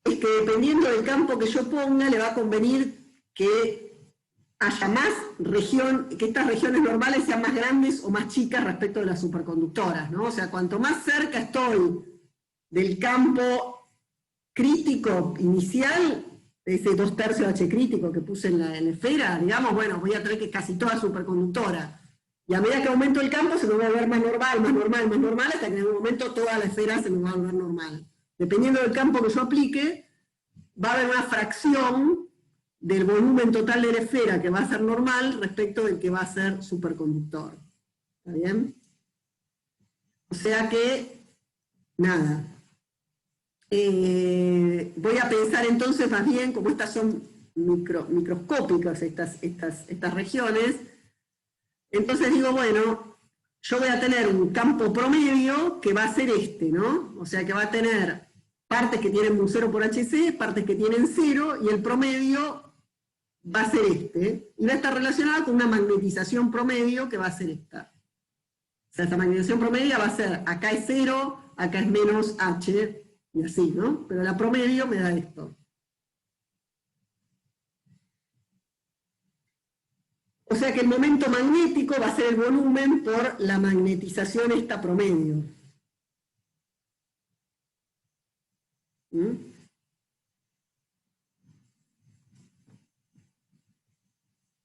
es que dependiendo del campo que yo ponga, le va a convenir que haya más región, que estas regiones normales sean más grandes o más chicas respecto de las superconductoras, ¿no? O sea, cuanto más cerca estoy del campo crítico inicial, ese 2/3 H crítico que puse en la esfera, digamos, bueno, voy a tener que casi toda superconductora. Y a medida que aumento el campo se me va a ver más normal, más normal, más normal, hasta que en un momento toda la esfera se me va a volver normal. Dependiendo del campo que yo aplique, va a haber una fracción del volumen total de la esfera que va a ser normal respecto del que va a ser superconductor. ¿Está bien? O sea que, nada. Voy a pensar entonces más bien, como estas son microscópicas estas regiones, entonces digo, bueno, yo voy a tener un campo promedio que va a ser este, ¿no? O sea que va a tener partes que tienen mu0 por HC, partes que tienen 0, y el promedio va a ser este, y va a estar relacionado con una magnetización promedio que va a ser esta. O sea, esta magnetización promedio va a ser, acá es 0, acá es menos H, y así, ¿no? Pero la promedio me da esto. O sea que el momento magnético va a ser el volumen por la magnetización esta promedio.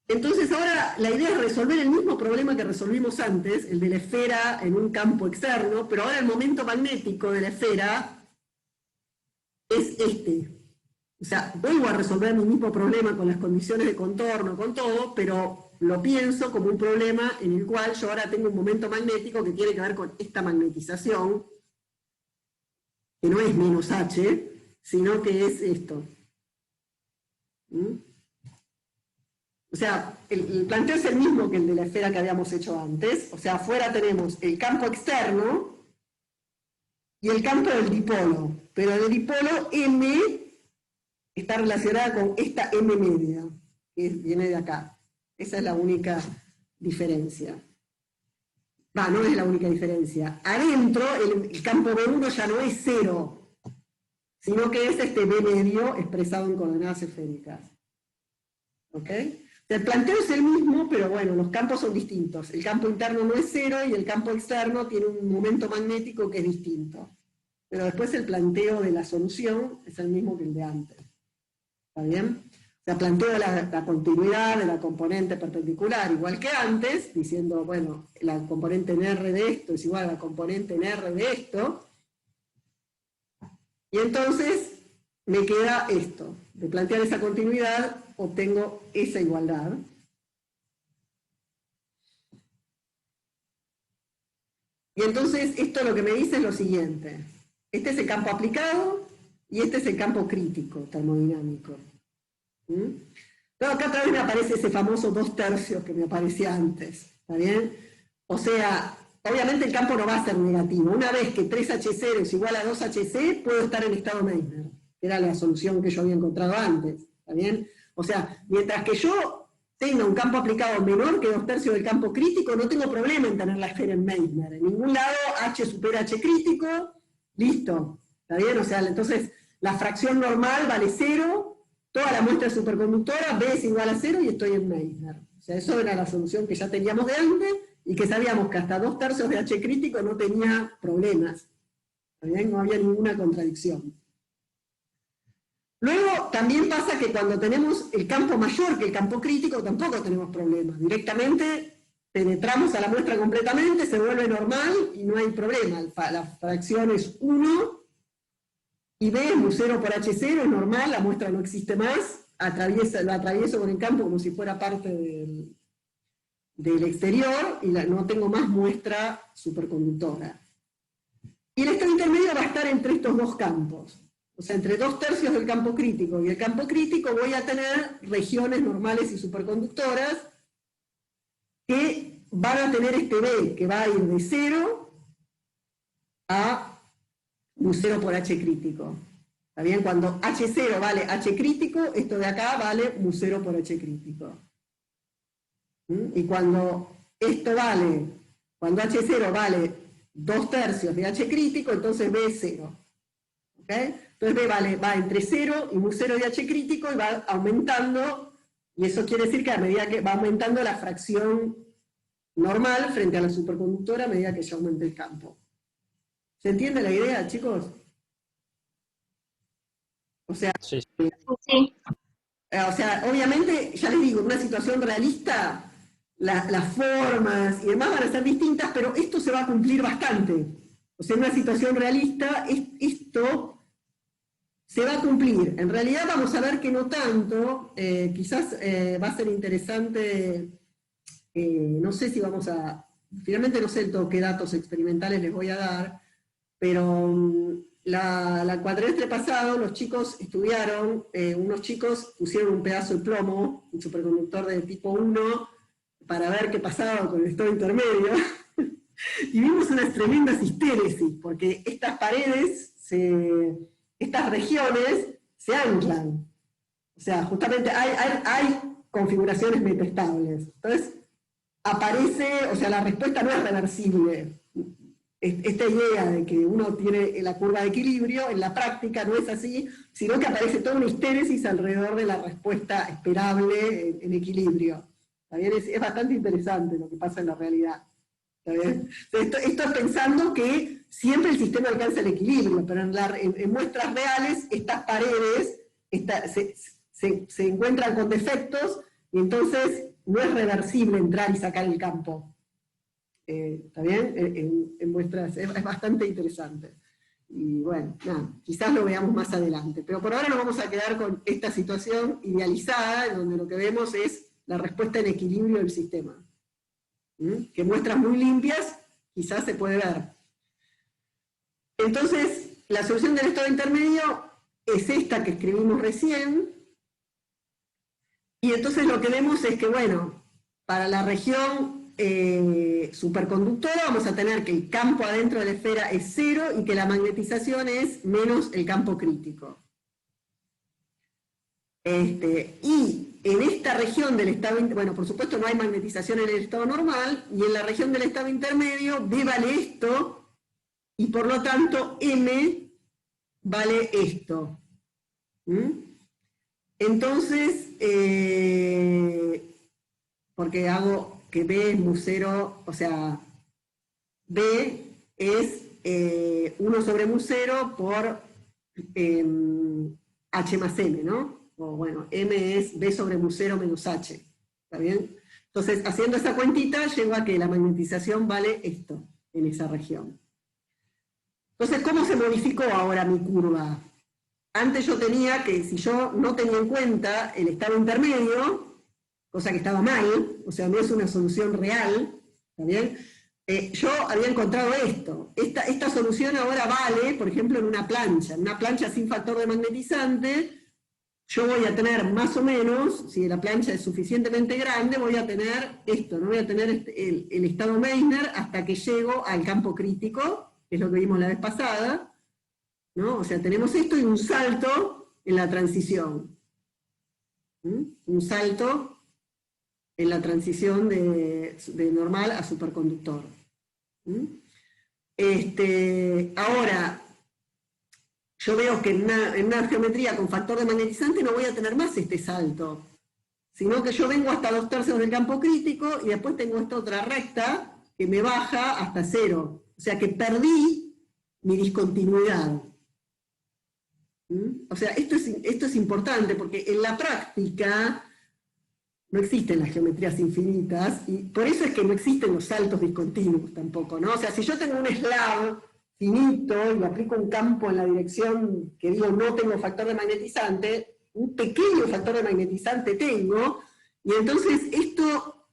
Entonces ahora la idea es resolver el mismo problema que resolvimos antes, el de la esfera en un campo externo, pero ahora el momento magnético de la esfera es este. O sea, vuelvo a resolver mi mismo problema con las condiciones de contorno, con todo, pero lo pienso como un problema en el cual yo ahora tengo un momento magnético que tiene que ver con esta magnetización, que no es menos H, sino que es esto. O sea, el planteo es el mismo que el de la esfera que habíamos hecho antes. O sea, afuera tenemos el campo externo y el campo del dipolo. Pero el dipolo M está relacionada con esta M media, que viene de acá. Esa es la única diferencia. No es la única diferencia. Adentro, el campo B1 ya no es 0, sino que es este B medio expresado en coordenadas esféricas. ¿Ok? El planteo es el mismo, pero bueno, los campos son distintos. El campo interno no es 0 y el campo externo tiene un momento magnético que es distinto. Pero después el planteo de la solución es el mismo que el de antes. ¿Está bien? O sea, planteo la continuidad de la componente perpendicular igual que antes, diciendo, bueno, la componente en R de esto es igual a la componente en R de esto. Y entonces me queda esto. De plantear esa continuidad, obtengo esa igualdad. Y entonces esto lo que me dice es lo siguiente. Este es el campo aplicado y este es el campo crítico termodinámico. Pero acá otra vez me aparece ese famoso 2/3 que me aparecía antes, ¿está bien? O sea, obviamente el campo no va a ser negativo. Una vez que 3H0 es igual a 2HC, puedo estar en estado Meissner, que era la solución que yo había encontrado antes, ¿está bien? O sea, mientras que yo tenga un campo aplicado menor que 2/3 del campo crítico, no tengo problema en tener la esfera en Meissner. En ningún lado H supera H crítico, listo, ¿está bien? O sea, entonces la fracción normal vale 0, toda la muestra es superconductora, B es igual a 0 y estoy en Meissner. O sea, eso era la solución que ya teníamos de antes y que sabíamos que hasta 2/3 de H crítico no tenía problemas. ¿Está bien? No había ninguna contradicción. Luego, también pasa que cuando tenemos el campo mayor que el campo crítico, tampoco tenemos problemas. Directamente penetramos a la muestra completamente, se vuelve normal y no hay problema. La fracción es 1, y B es mu0 por H0, es normal, la muestra no existe más, lo atravieso con el campo como si fuera parte del exterior, y no tengo más muestra superconductora. Y el estado intermedio va a estar entre estos dos campos. O sea, entre 2/3 del campo crítico y el campo crítico voy a tener regiones normales y superconductoras que van a tener este B, que va a ir de 0 a mu0 por H crítico. ¿Está bien? Cuando H0 vale H crítico, esto de acá vale mu0 por H crítico. Y cuando esto vale, cuando H0 vale 2/3 de H crítico, entonces B es 0. ¿Ok? Entonces B va entre 0 y mu0 de H crítico y va aumentando, y eso quiere decir que a medida que va aumentando la fracción normal frente a la superconductora a medida que ya aumente el campo. ¿Se entiende la idea, chicos? O sea, Sí. Sí. o sea, obviamente, ya les digo, en una situación realista, las formas y demás van a ser distintas, pero esto se va a cumplir bastante. O sea, en una situación realista, esto se va a cumplir. En realidad vamos a ver que no tanto, quizás va a ser interesante, no sé si vamos a, finalmente no sé del todo qué datos experimentales les voy a dar, pero la cuatrimestre pasado los chicos estudiaron, unos chicos pusieron un pedazo de plomo, un superconductor de tipo 1, para ver qué pasaba con el estado intermedio, y vimos unas tremendas histéresis, porque estas paredes, estas regiones, se anclan. O sea, justamente hay configuraciones metaestables. Entonces, aparece, o sea, la respuesta no es reversible. Esta idea de que uno tiene la curva de equilibrio, en la práctica no es así, sino que aparece toda una histéresis alrededor de la respuesta esperable en equilibrio. ¿Está bien? Es bastante interesante lo que pasa en la realidad. ¿Está bien? Esto es pensando que siempre el sistema alcanza el equilibrio, pero en muestras reales estas paredes se encuentran con defectos y entonces no es reversible entrar y sacar el campo. ¿Está bien? En muestras es bastante interesante. Y bueno, nada, quizás lo veamos más adelante. Pero por ahora nos vamos a quedar con esta situación idealizada, en donde lo que vemos es la respuesta en equilibrio del sistema. Que muestras muy limpias, quizás se puede ver. Entonces, la solución del estado intermedio es esta que escribimos recién, y entonces lo que vemos es que, bueno, para la región superconductora vamos a tener que el campo adentro de la esfera es 0 y que la magnetización es menos el campo crítico. Y en esta región del estado, bueno, por supuesto no hay magnetización en el estado normal, y en la región del estado intermedio B vale esto, y por lo tanto M vale esto. Entonces, porque hago que B es mu0, o sea, B es 1 sobre mu0 por H más M, ¿no? O bueno, M es B sobre mu0 menos H, ¿está bien? Entonces, haciendo esa cuentita, llego a que la magnetización vale esto, en esa región. Entonces, ¿cómo se modificó ahora mi curva? Antes yo tenía que, si yo no tenía en cuenta el estado intermedio, cosa que estaba mal, o sea, no es una solución real, ¿está bien? yo había encontrado esto. Esta solución ahora vale, por ejemplo, en una plancha sin factor de magnetizante. Yo voy a tener más o menos, si la plancha es suficientemente grande, voy a tener esto, no voy a tener el estado Meissner hasta que llego al campo crítico, que es lo que vimos la vez pasada, ¿no? O sea, tenemos esto y un salto en la transición. Un salto en la transición de normal a superconductor. Ahora, yo veo que en una geometría con factor de magnetizante no voy a tener más este salto, sino que yo vengo hasta 2/3 del campo crítico y después tengo esta otra recta que me baja hasta 0. O sea que perdí mi discontinuidad. O sea, esto es importante porque en la práctica no existen las geometrías infinitas y por eso es que no existen los saltos discontinuos tampoco, ¿no? O sea, si yo tengo un slab finito y aplico un campo en la dirección que digo no tengo factor de magnetizante, un pequeño factor de magnetizante tengo, y entonces esto,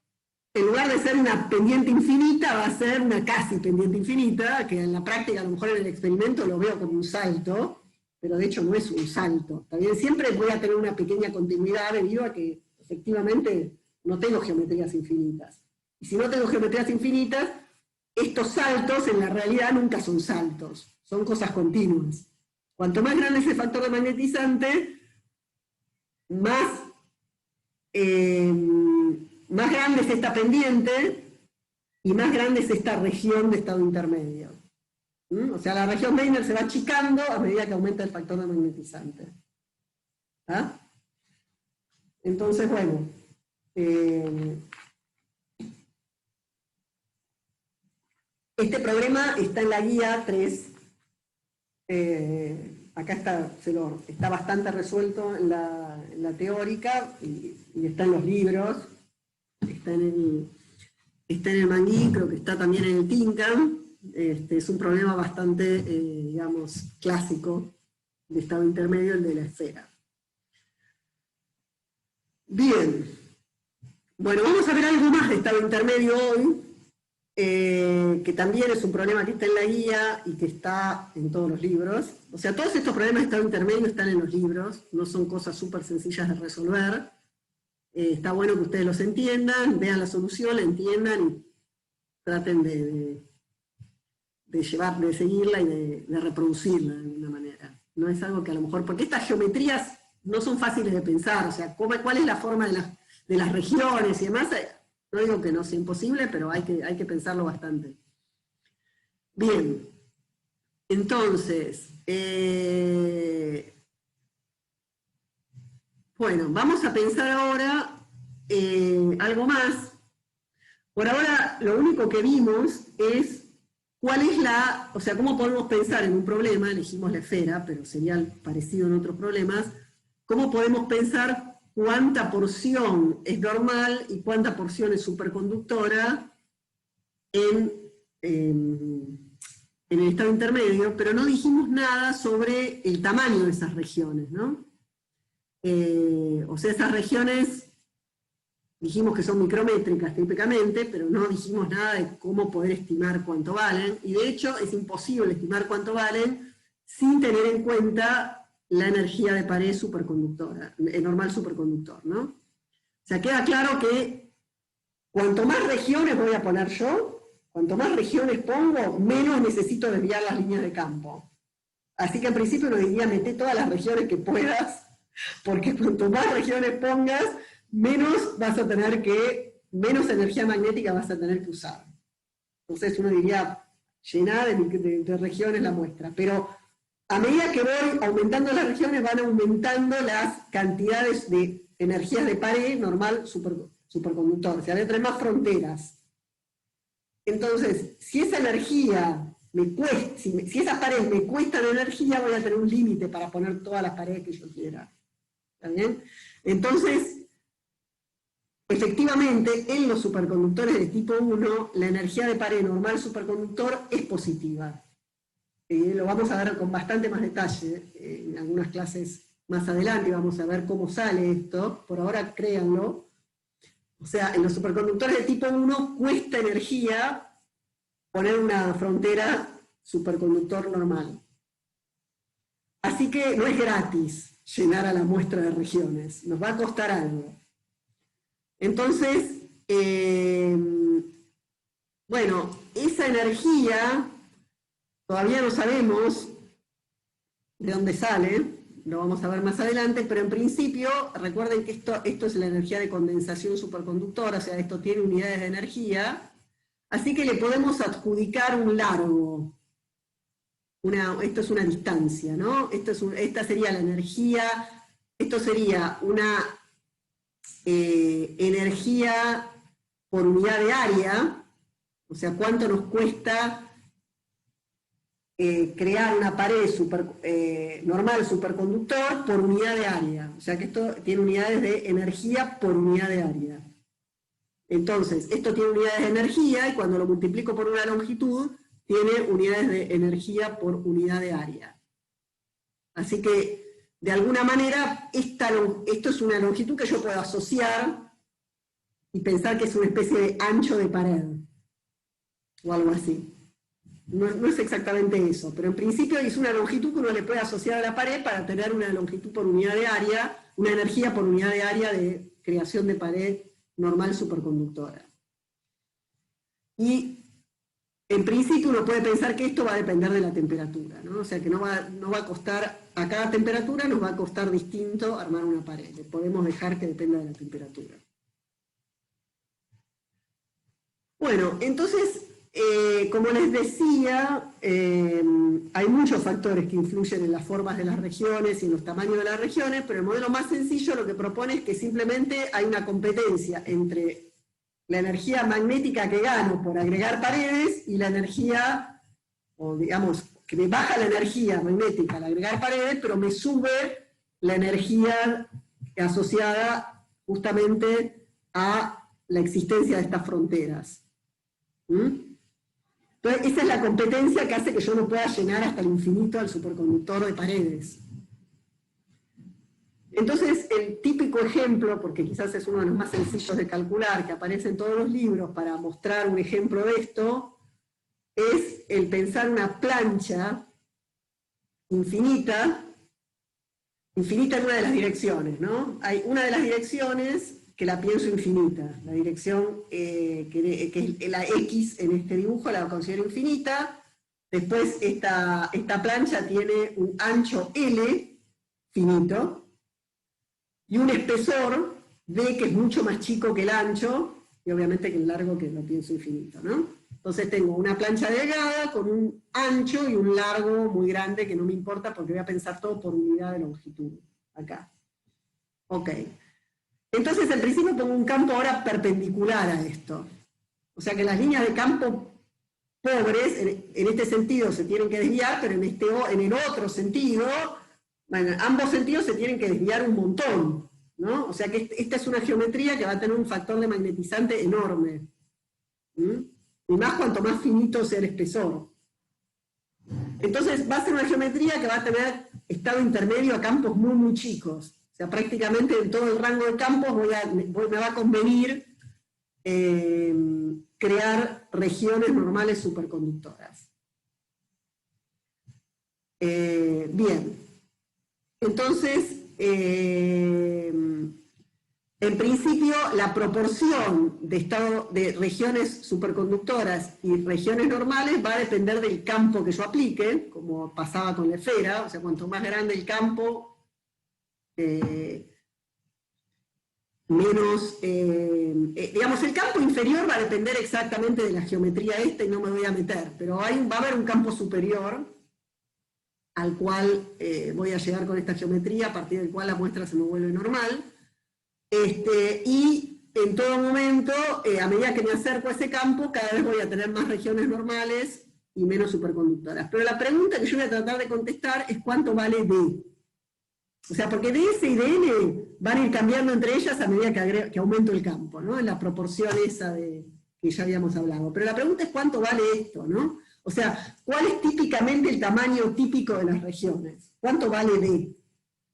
en lugar de ser una pendiente infinita, va a ser una casi pendiente infinita, que en la práctica, a lo mejor en el experimento lo veo como un salto, pero de hecho no es un salto. También siempre voy a tener una pequeña continuidad debido a que efectivamente no tengo geometrías infinitas. Y si no tengo geometrías infinitas, estos saltos en la realidad nunca son saltos, son cosas continuas. Cuanto más grande es el factor de magnetizante, más grande es esta pendiente y más grande es esta región de estado intermedio. O sea, la región Meissner se va achicando a medida que aumenta el factor de magnetizante. ¿Ah? Entonces, bueno, este problema está en la guía 3. Acá está bastante resuelto en la teórica y está en los libros. Está en el Mangui, creo que está también en el Tinkan. Es un problema bastante, digamos, clásico de estado intermedio, el de la esfera. Bien. Bueno, vamos a ver algo más de estado intermedio hoy, que también es un problema que está en la guía y que está en todos los libros. O sea, todos estos problemas de estado intermedio están en los libros, no son cosas súper sencillas de resolver. Está bueno que ustedes los entiendan, vean la solución, la entiendan y traten de seguirla y de reproducirla de alguna manera. No es algo que a lo mejor, porque estas geometrías no son fáciles de pensar, o sea, cuál es la forma de las regiones y demás. No digo que no sea imposible, pero hay que pensarlo bastante. Bien, entonces, bueno, vamos a pensar ahora algo más. Por ahora, lo único que vimos es cuál es o sea, cómo podemos pensar en un problema, elegimos la esfera, pero sería parecido en otros problemas, cómo podemos pensar cuánta porción es normal y cuánta porción es superconductora en el estado intermedio, pero no dijimos nada sobre el tamaño de esas regiones, ¿no? O sea, esas regiones dijimos que son micrométricas típicamente, pero no dijimos nada de cómo poder estimar cuánto valen, y de hecho es imposible estimar cuánto valen sin tener en cuenta la energía de pared superconductora, normal superconductor, ¿no? O sea, queda claro que cuanto más regiones voy a poner yo, cuanto más regiones pongo, menos necesito desviar las líneas de campo. Así que en principio nos diría, mete todas las regiones que puedas, porque cuanto más regiones pongas, menos energía magnética vas a tener que usar. Entonces uno diría, llená de regiones la muestra, pero a medida que voy aumentando las regiones, van aumentando las cantidades de energías de pared normal superconductor, o sea, voy a tener más fronteras. Entonces, si esa energía si esas paredes me cuestan energía, voy a tener un límite para poner todas las paredes que yo quiera. ¿Está bien? Entonces, efectivamente, en los superconductores de tipo 1, la energía de pared normal superconductor es positiva. Lo vamos a ver con bastante más detalle en algunas clases más adelante, vamos a ver cómo sale esto. Por ahora, créanlo. O sea, en los superconductores de tipo 1 cuesta energía poner una frontera superconductor normal. Así que no es gratis llenar a la muestra de regiones, nos va a costar algo. Entonces, bueno, esa energía todavía no sabemos de dónde sale, lo vamos a ver más adelante, pero en principio, recuerden que esto es la energía de condensación superconductora, o sea, esto tiene unidades de energía, así que le podemos adjudicar un largo. Esto es una distancia, ¿no? Esta sería la energía, esto sería una energía por unidad de área, o sea, cuánto nos cuesta crear una pared normal superconductor por unidad de área. O sea que esto tiene unidades de energía por unidad de área. Entonces, esto tiene unidades de energía y cuando lo multiplico por una longitud, tiene unidades de energía por unidad de área. Así que, de alguna manera, esto es una longitud que yo puedo asociar y pensar que es una especie de ancho de pared, o algo así. No es exactamente eso, pero en principio es una longitud que uno le puede asociar a la pared para tener una longitud por unidad de área, una energía por unidad de área de creación de pared normal superconductora. Y en principio uno puede pensar que esto va a depender de la temperatura, ¿no? O sea que no va a costar, a cada temperatura nos va a costar distinto armar una pared, le podemos dejar que dependa de la temperatura. Bueno, entonces, como les decía, hay muchos factores que influyen en las formas de las regiones y en los tamaños de las regiones, pero el modelo más sencillo lo que propone es que simplemente hay una competencia entre la energía magnética que gano por agregar paredes y la energía, o digamos, que me baja la energía magnética al agregar paredes, pero me sube la energía asociada justamente a la existencia de estas fronteras. Entonces, esa es la competencia que hace que yo no pueda llenar hasta el infinito al superconductor de paredes. Entonces, el típico ejemplo, porque quizás es uno de los más sencillos de calcular, que aparece en todos los libros para mostrar un ejemplo de esto, es el pensar una plancha infinita en una de las direcciones, ¿no? Hay una de las direcciones que la pienso infinita, la dirección que es la X en este dibujo la considero infinita, después esta plancha tiene un ancho L finito, y un espesor D que es mucho más chico que el ancho, y obviamente que el largo que lo pienso infinito, ¿no? Entonces tengo una plancha delgada con un ancho y un largo muy grande que no me importa porque voy a pensar todo por unidad de longitud, acá. Ok. Entonces en principio pongo un campo ahora perpendicular a esto. O sea que las líneas de campo pobres, en este sentido se tienen que desviar, pero en el otro sentido, bueno, ambos sentidos se tienen que desviar un montón, ¿no? O sea que esta es una geometría que va a tener un factor de magnetizante enorme. Y más cuanto más finito sea el espesor. Entonces va a ser una geometría que va a tener estado intermedio a campos muy, muy chicos. O sea, prácticamente en todo el rango de campos me va a convenir crear regiones normales superconductoras. Bien. Entonces, en principio, la proporción de regiones superconductoras y regiones normales va a depender del campo que yo aplique, como pasaba con la esfera, o sea, cuanto más grande el campo, menos, digamos, el campo inferior va a depender exactamente de la geometría esta y no me voy a meter, pero va a haber un campo superior al cual voy a llegar con esta geometría, a partir del cual la muestra se me vuelve normal. Y en todo momento, a medida que me acerco a ese campo, cada vez voy a tener más regiones normales y menos superconductoras. Pero la pregunta que yo voy a tratar de contestar es cuánto vale D. O sea, porque DS y DN van a ir cambiando entre ellas a medida que aumento el campo, ¿no? En la proporción esa que ya habíamos hablado. Pero la pregunta es cuánto vale esto, ¿no? O sea, ¿cuál es típicamente el tamaño típico de las regiones? ¿Cuánto vale D?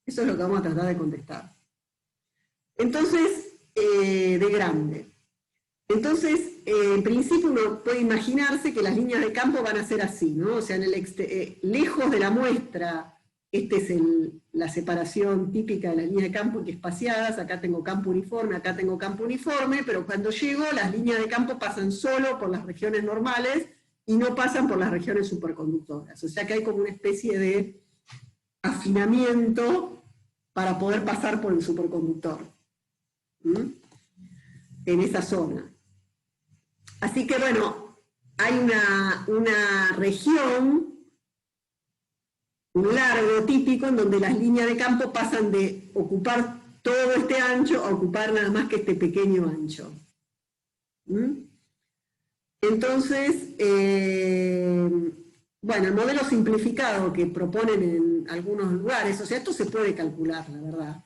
Eso es lo que vamos a tratar de contestar. Entonces, D grande. Entonces, en principio uno puede imaginarse que las líneas de campo van a ser así, ¿no? O sea, lejos de la muestra, esta es la separación típica de las líneas de campo, que espaciadas, acá tengo campo uniforme, acá tengo campo uniforme, pero cuando llego, las líneas de campo pasan solo por las regiones normales y no pasan por las regiones superconductoras. O sea que hay como una especie de afinamiento para poder pasar por el superconductor, en esa zona. Así que bueno, hay una región, un largo típico, en donde las líneas de campo pasan de ocupar todo este ancho a ocupar nada más que este pequeño ancho. Entonces, bueno, el modelo simplificado que proponen en algunos lugares, o sea, esto se puede calcular, la verdad.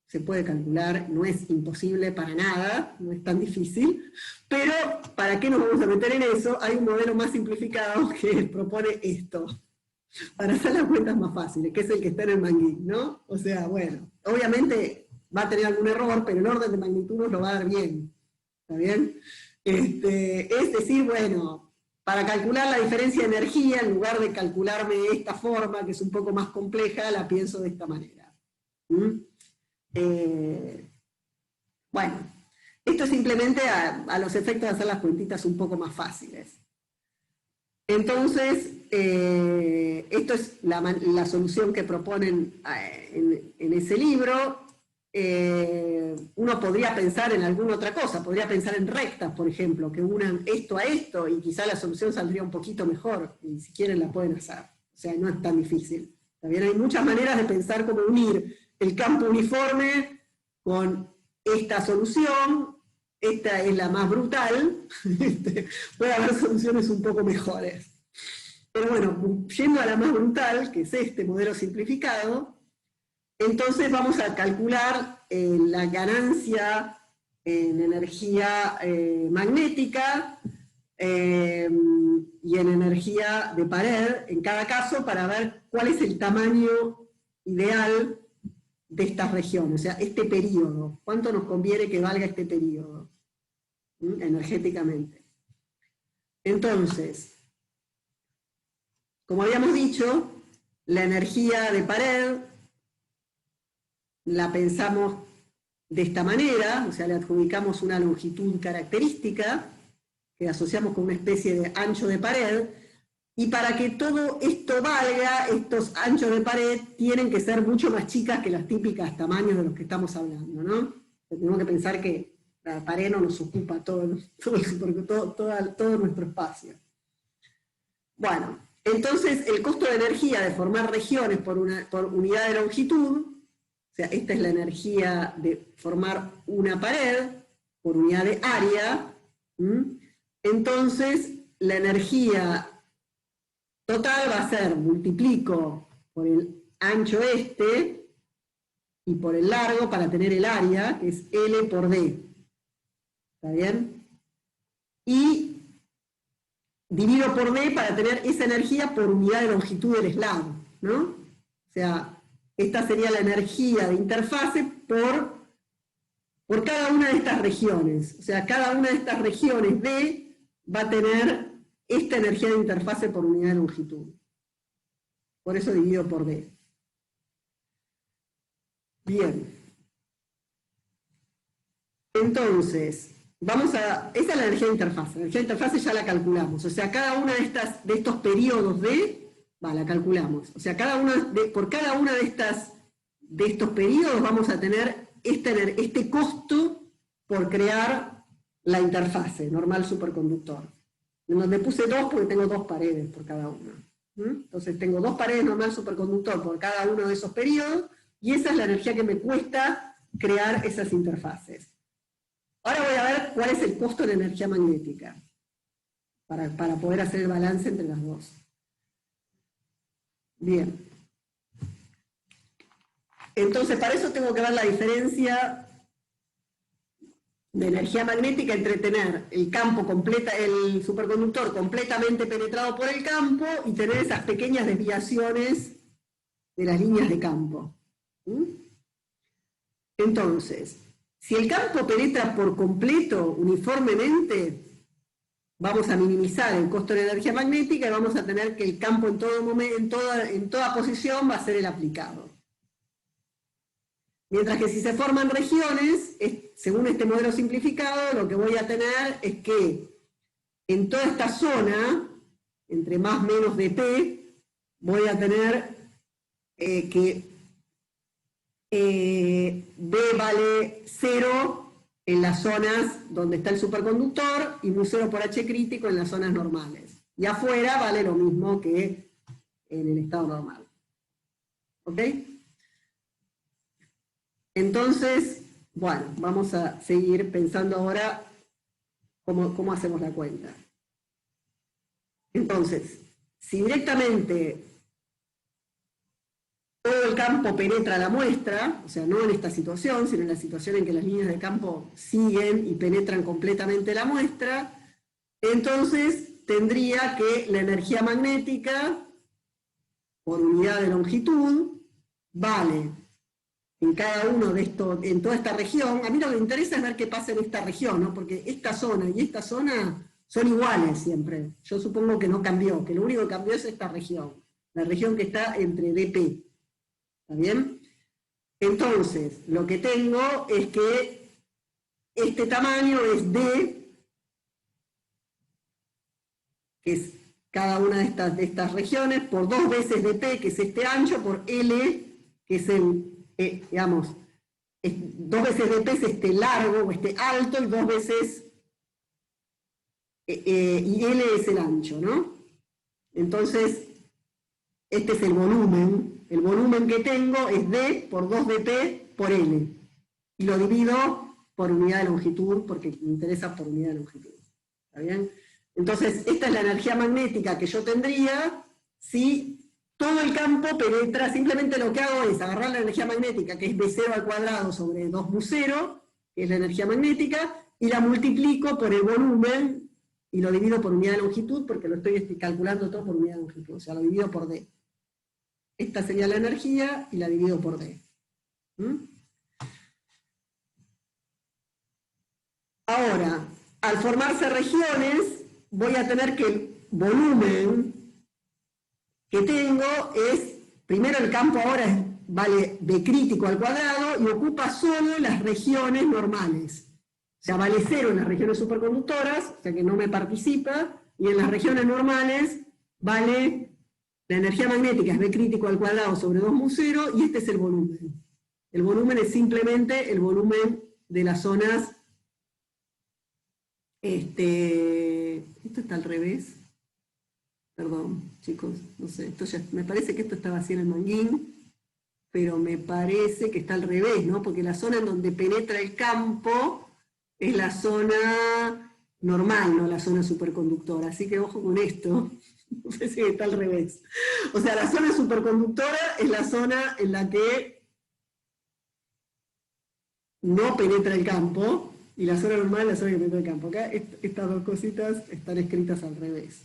Se puede calcular, no es imposible para nada, no es tan difícil, pero ¿para qué nos vamos a meter en eso? Hay un modelo más simplificado que propone esto, para hacer las cuentas más fáciles, que es el que está en el Manguín, ¿no? O sea, bueno, obviamente va a tener algún error, pero el orden de magnitud nos lo va a dar bien, ¿está bien? Es decir, bueno, para calcular la diferencia de energía, en lugar de calcularme de esta forma, que es un poco más compleja, la pienso de esta manera. Bueno, esto es simplemente a los efectos de hacer las cuentitas un poco más fáciles. Entonces, esto es la solución que proponen en ese libro. Uno podría pensar en alguna otra cosa, podría pensar en rectas, por ejemplo, que unan esto a esto, y quizá la solución saldría un poquito mejor, y si quieren la pueden hacer. O sea, no es tan difícil. También hay muchas maneras de pensar cómo unir el campo uniforme con esta solución. Esta es la más brutal, puede haber soluciones un poco mejores. Pero bueno, yendo a la más brutal, que es este modelo simplificado, entonces vamos a calcular la ganancia en energía magnética y en energía de pared, en cada caso, para ver cuál es el tamaño ideal de estas regiones, o sea, este periodo, cuánto nos conviene que valga este periodo energéticamente. Entonces, como habíamos dicho, la energía de pared la pensamos de esta manera, o sea, le adjudicamos una longitud característica que asociamos con una especie de ancho de pared, y para que todo esto valga, estos anchos de pared tienen que ser mucho más chicas que las típicas tamaños de los que estamos hablando, ¿no? Tenemos que pensar que la pared no nos ocupa todo nuestro espacio. Bueno, entonces el costo de energía de formar regiones por unidad de longitud, o sea, esta es la energía de formar una pared por unidad de área, entonces la energía total va a ser, multiplico por el ancho este y por el largo para tener el área, que es L por D. ¿Está bien? Y divido por D para tener esa energía por unidad de longitud del eslabo, ¿no? O sea, esta sería la energía de interfase por cada una de estas regiones. O sea, cada una de estas regiones D va a tener esta energía de interfase por unidad de longitud. Por eso divido por D. Bien. Entonces, esa es la energía de interfase. La energía de interfase ya la calculamos. O sea, cada una de estos periodos D, la calculamos. O sea, por cada una de estos periodos vamos a tener este costo por crear la interfase normal superconductor. En donde puse 2 porque tengo 2 paredes por cada una. Entonces tengo 2 paredes normal superconductor por cada uno de esos periodos, y esa es la energía que me cuesta crear esas interfaces. Ahora voy a ver cuál es el costo de la energía magnética, para poder hacer el balance entre las dos. Bien. Entonces, para eso tengo que ver la diferencia de energía magnética entre tener el superconductor completamente penetrado por el campo y tener esas pequeñas desviaciones de las líneas de campo. Entonces, Si el campo penetra por completo, uniformemente, vamos a minimizar el costo de la energía magnética y vamos a tener que el campo en todo momento, en toda posición va a ser el aplicado. Mientras que si se forman regiones, según este modelo simplificado, lo que voy a tener es que en toda esta zona, entre más menos dp, voy a tener que B vale 0 en las zonas donde está el superconductor y mu0 por H crítico en las zonas normales. Y afuera vale lo mismo que en el estado normal. ¿Ok? Entonces, bueno, vamos a seguir pensando ahora cómo hacemos la cuenta. Entonces, si directamente todo el campo penetra la muestra, o sea, no en esta situación, sino en la situación en que las líneas de campo siguen y penetran completamente la muestra, entonces tendría que la energía magnética por unidad de longitud vale en cada uno de estos, en toda esta región. A mí lo que me interesa es ver qué pasa en esta región, ¿no? Porque esta zona y esta zona son iguales siempre. Yo supongo que no cambió, que lo único que cambió es esta región, la región que está entre dp. ¿Está bien? Entonces, lo que tengo es que este tamaño es D, que es cada una de estas regiones, por 2 veces dp, que es este ancho, por L, que es el, digamos, 2 veces dp es este largo o este alto, y 2 veces, y L es el ancho, ¿no? Entonces, este es el volumen. El volumen que tengo es D por 2dp por L. Y lo divido por unidad de longitud, porque me interesa por unidad de longitud. ¿Está bien? Entonces, esta es la energía magnética que yo tendría si todo el campo penetra. Simplemente lo que hago es agarrar la energía magnética, que es B0 al cuadrado sobre 2mu0, que es la energía magnética, y la multiplico por el volumen, y lo divido por unidad de longitud, porque lo estoy calculando todo por unidad de longitud. O sea, lo divido por D. Esta sería la energía y la divido por D. Ahora, al formarse regiones, voy a tener que el volumen que tengo es, primero el campo ahora vale B crítico al cuadrado y ocupa solo las regiones normales. O sea, vale 0 en las regiones superconductoras, o sea que no me participa, y en las regiones normales vale... La energía magnética es B crítico al cuadrado sobre 2mu0, y este es el volumen. El volumen es simplemente el volumen de las zonas... Esto está al revés. Perdón, chicos, no sé. Me parece que esto estaba así en el manguín, pero me parece que está al revés, ¿no? Porque la zona en donde penetra el campo es la zona normal, no la zona superconductora. Así que ojo con esto. No sé si está al revés. O sea, la zona superconductora es la zona en la que no penetra el campo, y la zona normal es la zona que penetra el campo. Acá estas dos cositas están escritas al revés.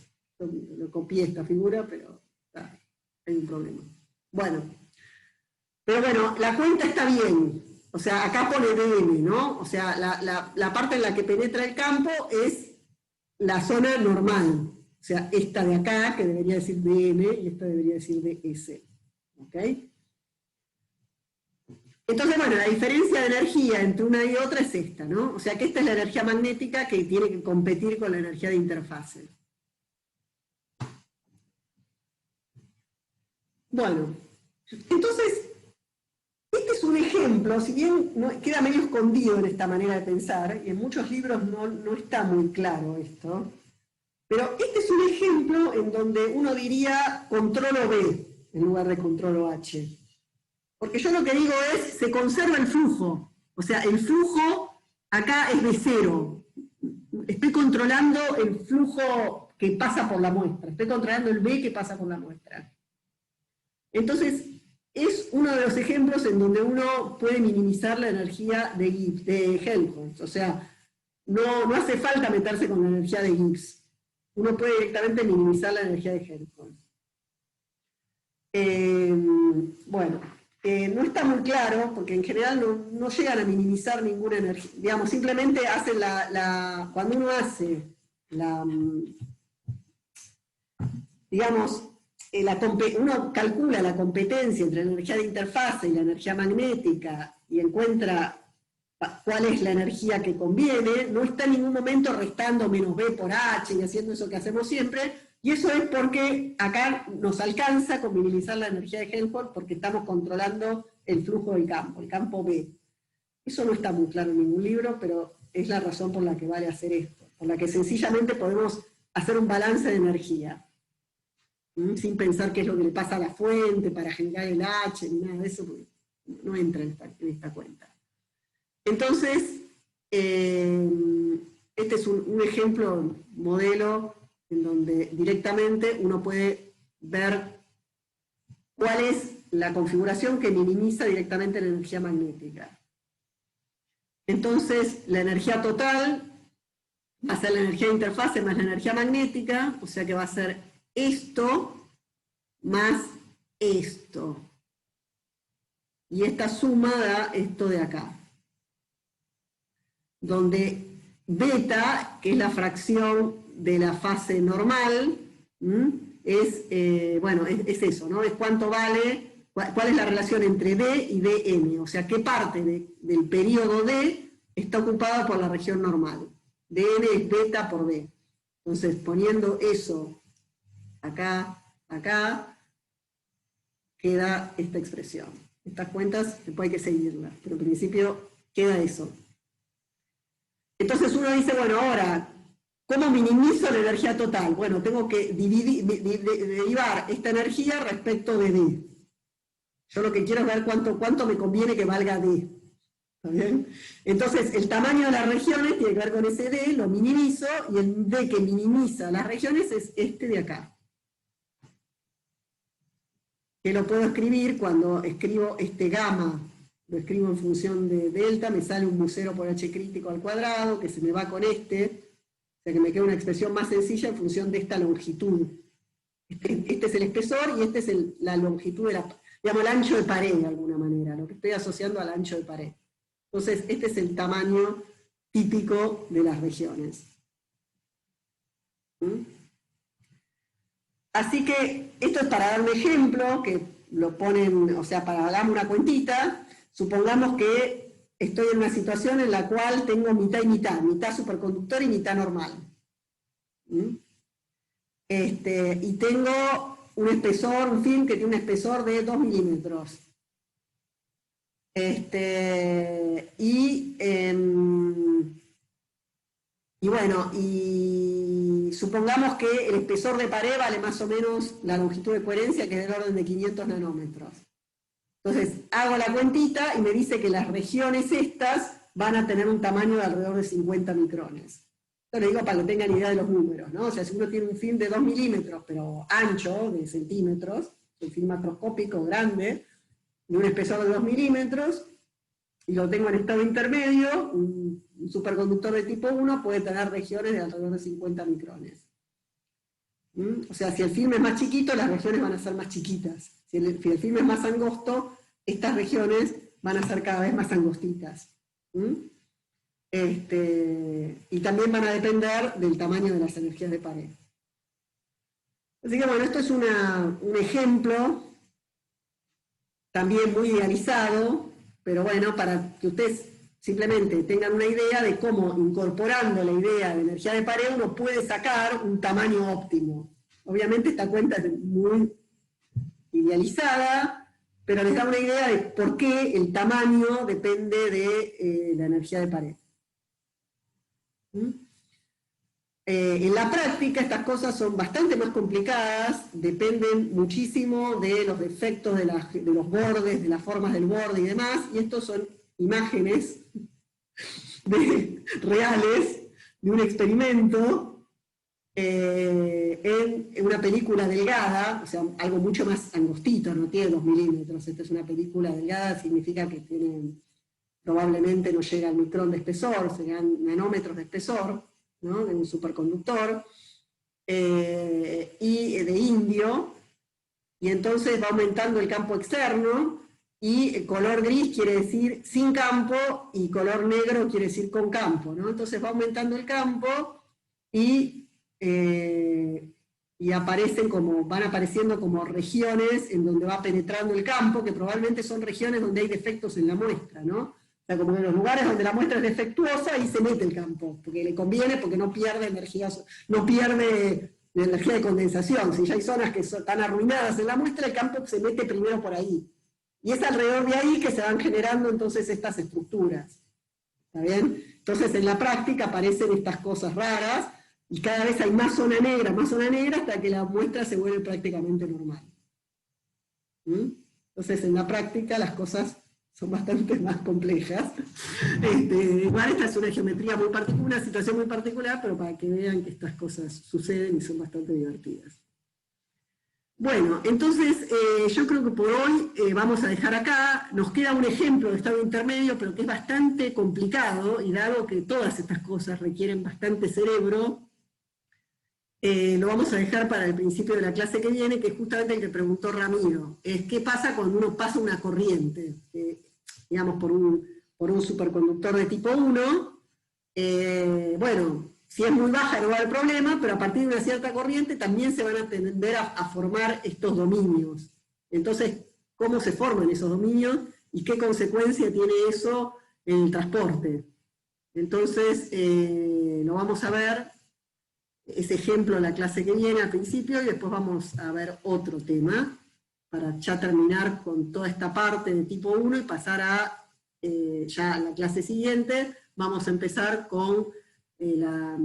Lo copié esta figura, pero hay un problema. Bueno, pero bueno, la cuenta está bien. O sea, acá pone dm, ¿no? O sea, la parte en la que penetra el campo es la zona normal. O sea, esta de acá, que debería decir dm, y esta debería decir ds. ¿Ok? Entonces, bueno, la diferencia de energía entre una y otra es esta, ¿no? O sea, que esta es la energía magnética que tiene que competir con la energía de interfase. Bueno, entonces, este es un ejemplo, si bien queda medio escondido en esta manera de pensar, y en muchos libros no está muy claro esto, pero este es un ejemplo en donde uno diría controlo B en lugar de controlo H. Porque yo lo que digo es, se conserva el flujo. O sea, el flujo acá es B0. Estoy controlando el flujo que pasa por la muestra. Estoy controlando el B que pasa por la muestra. Entonces, es uno de los ejemplos en donde uno puede minimizar la energía de Helmholtz. O sea, no hace falta meterse con la energía de Gibbs. Uno puede directamente minimizar la energía de Helmholtz. Bueno, no está muy claro, porque en general no llegan a minimizar ninguna energía. Digamos, simplemente hacen cuando uno hace digamos, uno calcula la competencia entre la energía de interfase y la energía magnética y encuentra cuál es la energía que conviene, no está en ningún momento restando menos B por H y haciendo eso que hacemos siempre, y eso es porque acá nos alcanza con minimizar la energía de Helmholtz porque estamos controlando el flujo del campo, el campo B. Eso no está muy claro en ningún libro, pero es la razón por la que vale hacer esto, por la que sencillamente podemos hacer un balance de energía, sin pensar qué es lo que le pasa a la fuente para generar el H, ni nada de eso, porque no entra en esta cuenta. Entonces, este es un ejemplo, modelo, en donde directamente uno puede ver cuál es la configuración que minimiza directamente la energía magnética. Entonces, la energía total va a ser la energía de interfase más la energía magnética, o sea que va a ser esto más esto. Y esta suma da esto de acá. Donde beta, que es la fracción de la fase normal, es eso, ¿no? Es cuánto vale, cuál es la relación entre D y Dn, o sea, qué parte del periodo D está ocupada por la región normal. Dn es beta por D. Entonces, poniendo eso acá, acá, queda esta expresión. Estas cuentas después hay que seguirlas, pero en principio queda eso. Entonces uno dice, bueno, ahora, ¿cómo minimizo la energía total? Bueno, tengo que derivar esta energía respecto de D. Yo lo que quiero es ver cuánto me conviene que valga D. ¿Está bien? Entonces, el tamaño de las regiones tiene que ver con ese D, lo minimizo, y el D que minimiza las regiones es este de acá. Que lo puedo escribir cuando escribo este gamma, lo escribo en función de delta, me sale un mu 0 por h crítico al cuadrado, que se me va con este, o sea que me queda una expresión más sencilla en función de esta longitud. Este es el espesor y este es la longitud de digamos, el ancho de pared de alguna manera, lo que estoy asociando al ancho de pared. Entonces, este es el tamaño típico de las regiones. Así que esto es para dar un ejemplo, que lo ponen, o sea, para darme una cuentita. Supongamos que estoy en una situación en la cual tengo mitad y mitad superconductor y mitad normal. Y tengo un espesor, un film que tiene un espesor de 2 milímetros. Y supongamos que el espesor de pared vale más o menos la longitud de coherencia, que es del orden de 500 nanómetros. Entonces, hago la cuentita y me dice que las regiones estas van a tener un tamaño de alrededor de 50 micrones. Esto lo digo para que tengan idea de los números, ¿no? O sea, si uno tiene un film de 2 milímetros, pero ancho, de centímetros, un film macroscópico grande, de un espesor de 2 milímetros, y lo tengo en estado intermedio, un superconductor de tipo 1 puede tener regiones de alrededor de 50 micrones. O sea, si el film es más chiquito, las regiones van a ser más chiquitas. Si el film es más angosto, estas regiones van a ser cada vez más angostitas. Y también van a depender del tamaño de las energías de pared. Así que bueno, esto es un ejemplo también muy idealizado, pero bueno, para que ustedes simplemente tengan una idea de cómo, incorporando la idea de energía de pared, uno puede sacar un tamaño óptimo. Obviamente esta cuenta es muy idealizada, pero les da una idea de por qué el tamaño depende de la energía de pared. En la práctica estas cosas son bastante más complicadas, dependen muchísimo de los defectos de los bordes, de las formas del borde y demás, y estos son imágenes reales de un experimento en una película delgada, o sea, algo mucho más angostito, no tiene 2 milímetros, esta es una película delgada, significa que probablemente no llega al micrón de espesor, serán nanómetros de espesor, ¿no? De un superconductor, y de indio, y entonces va aumentando el campo externo, y color gris quiere decir sin campo, y color negro quiere decir con campo, ¿no? Entonces va aumentando el campo, y van apareciendo como regiones en donde va penetrando el campo, que probablemente son regiones donde hay defectos en la muestra, ¿no? O sea, como en los lugares donde la muestra es defectuosa, ahí se mete el campo, porque le conviene, porque no pierde energía, no pierde energía de condensación. Si ya hay zonas que están arruinadas en la muestra, el campo se mete primero por ahí. Y es alrededor de ahí que se van generando entonces estas estructuras. ¿Está bien? Entonces en la práctica aparecen estas cosas raras, y cada vez hay más zona negra, hasta que la muestra se vuelve prácticamente normal. Entonces en la práctica las cosas son bastante más complejas. Igual esta es una geometría muy particular, una situación muy particular, pero para que vean que estas cosas suceden y son bastante divertidas. Bueno, entonces yo creo que por hoy vamos a dejar acá. Nos queda un ejemplo de estado intermedio, pero que es bastante complicado, y dado que todas estas cosas requieren bastante cerebro, lo vamos a dejar para el principio de la clase que viene, que es justamente el que preguntó Ramiro. ¿Qué pasa cuando uno pasa una corriente? Digamos, por un superconductor de tipo 1. Bueno, si es muy baja no va a haber problema, pero a partir de una cierta corriente también se van a tender a formar estos dominios. Entonces, ¿cómo se forman esos dominios? ¿Y qué consecuencia tiene eso en el transporte? Entonces, lo vamos a ver, ese ejemplo en la clase que viene al principio, y después vamos a ver otro tema, para ya terminar con toda esta parte de tipo 1 y pasar a, ya la clase siguiente, vamos a empezar con la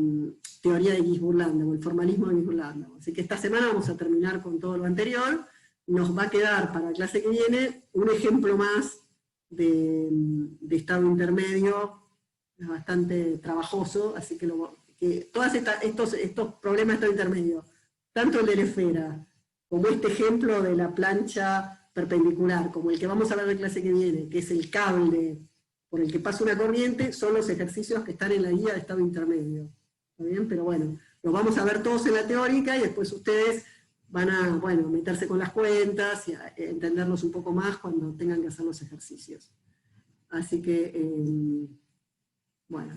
teoría de Gisburg-Landau, el formalismo de Gisburg-Landau. Así que esta semana vamos a terminar con todo lo anterior. Nos va a quedar para la clase que viene un ejemplo más de estado intermedio, bastante trabajoso, así que, todos estos problemas de estado intermedio, tanto el de la esfera, como este ejemplo de la plancha perpendicular, como el que vamos a ver en la clase que viene, que es el cable por el que pasa una corriente, son los ejercicios que están en la guía de estado intermedio. ¿Está bien? Pero bueno, los vamos a ver todos en la teórica, y después ustedes van a, bueno, meterse con las cuentas y a entenderlos un poco más cuando tengan que hacer los ejercicios. Así que, bueno.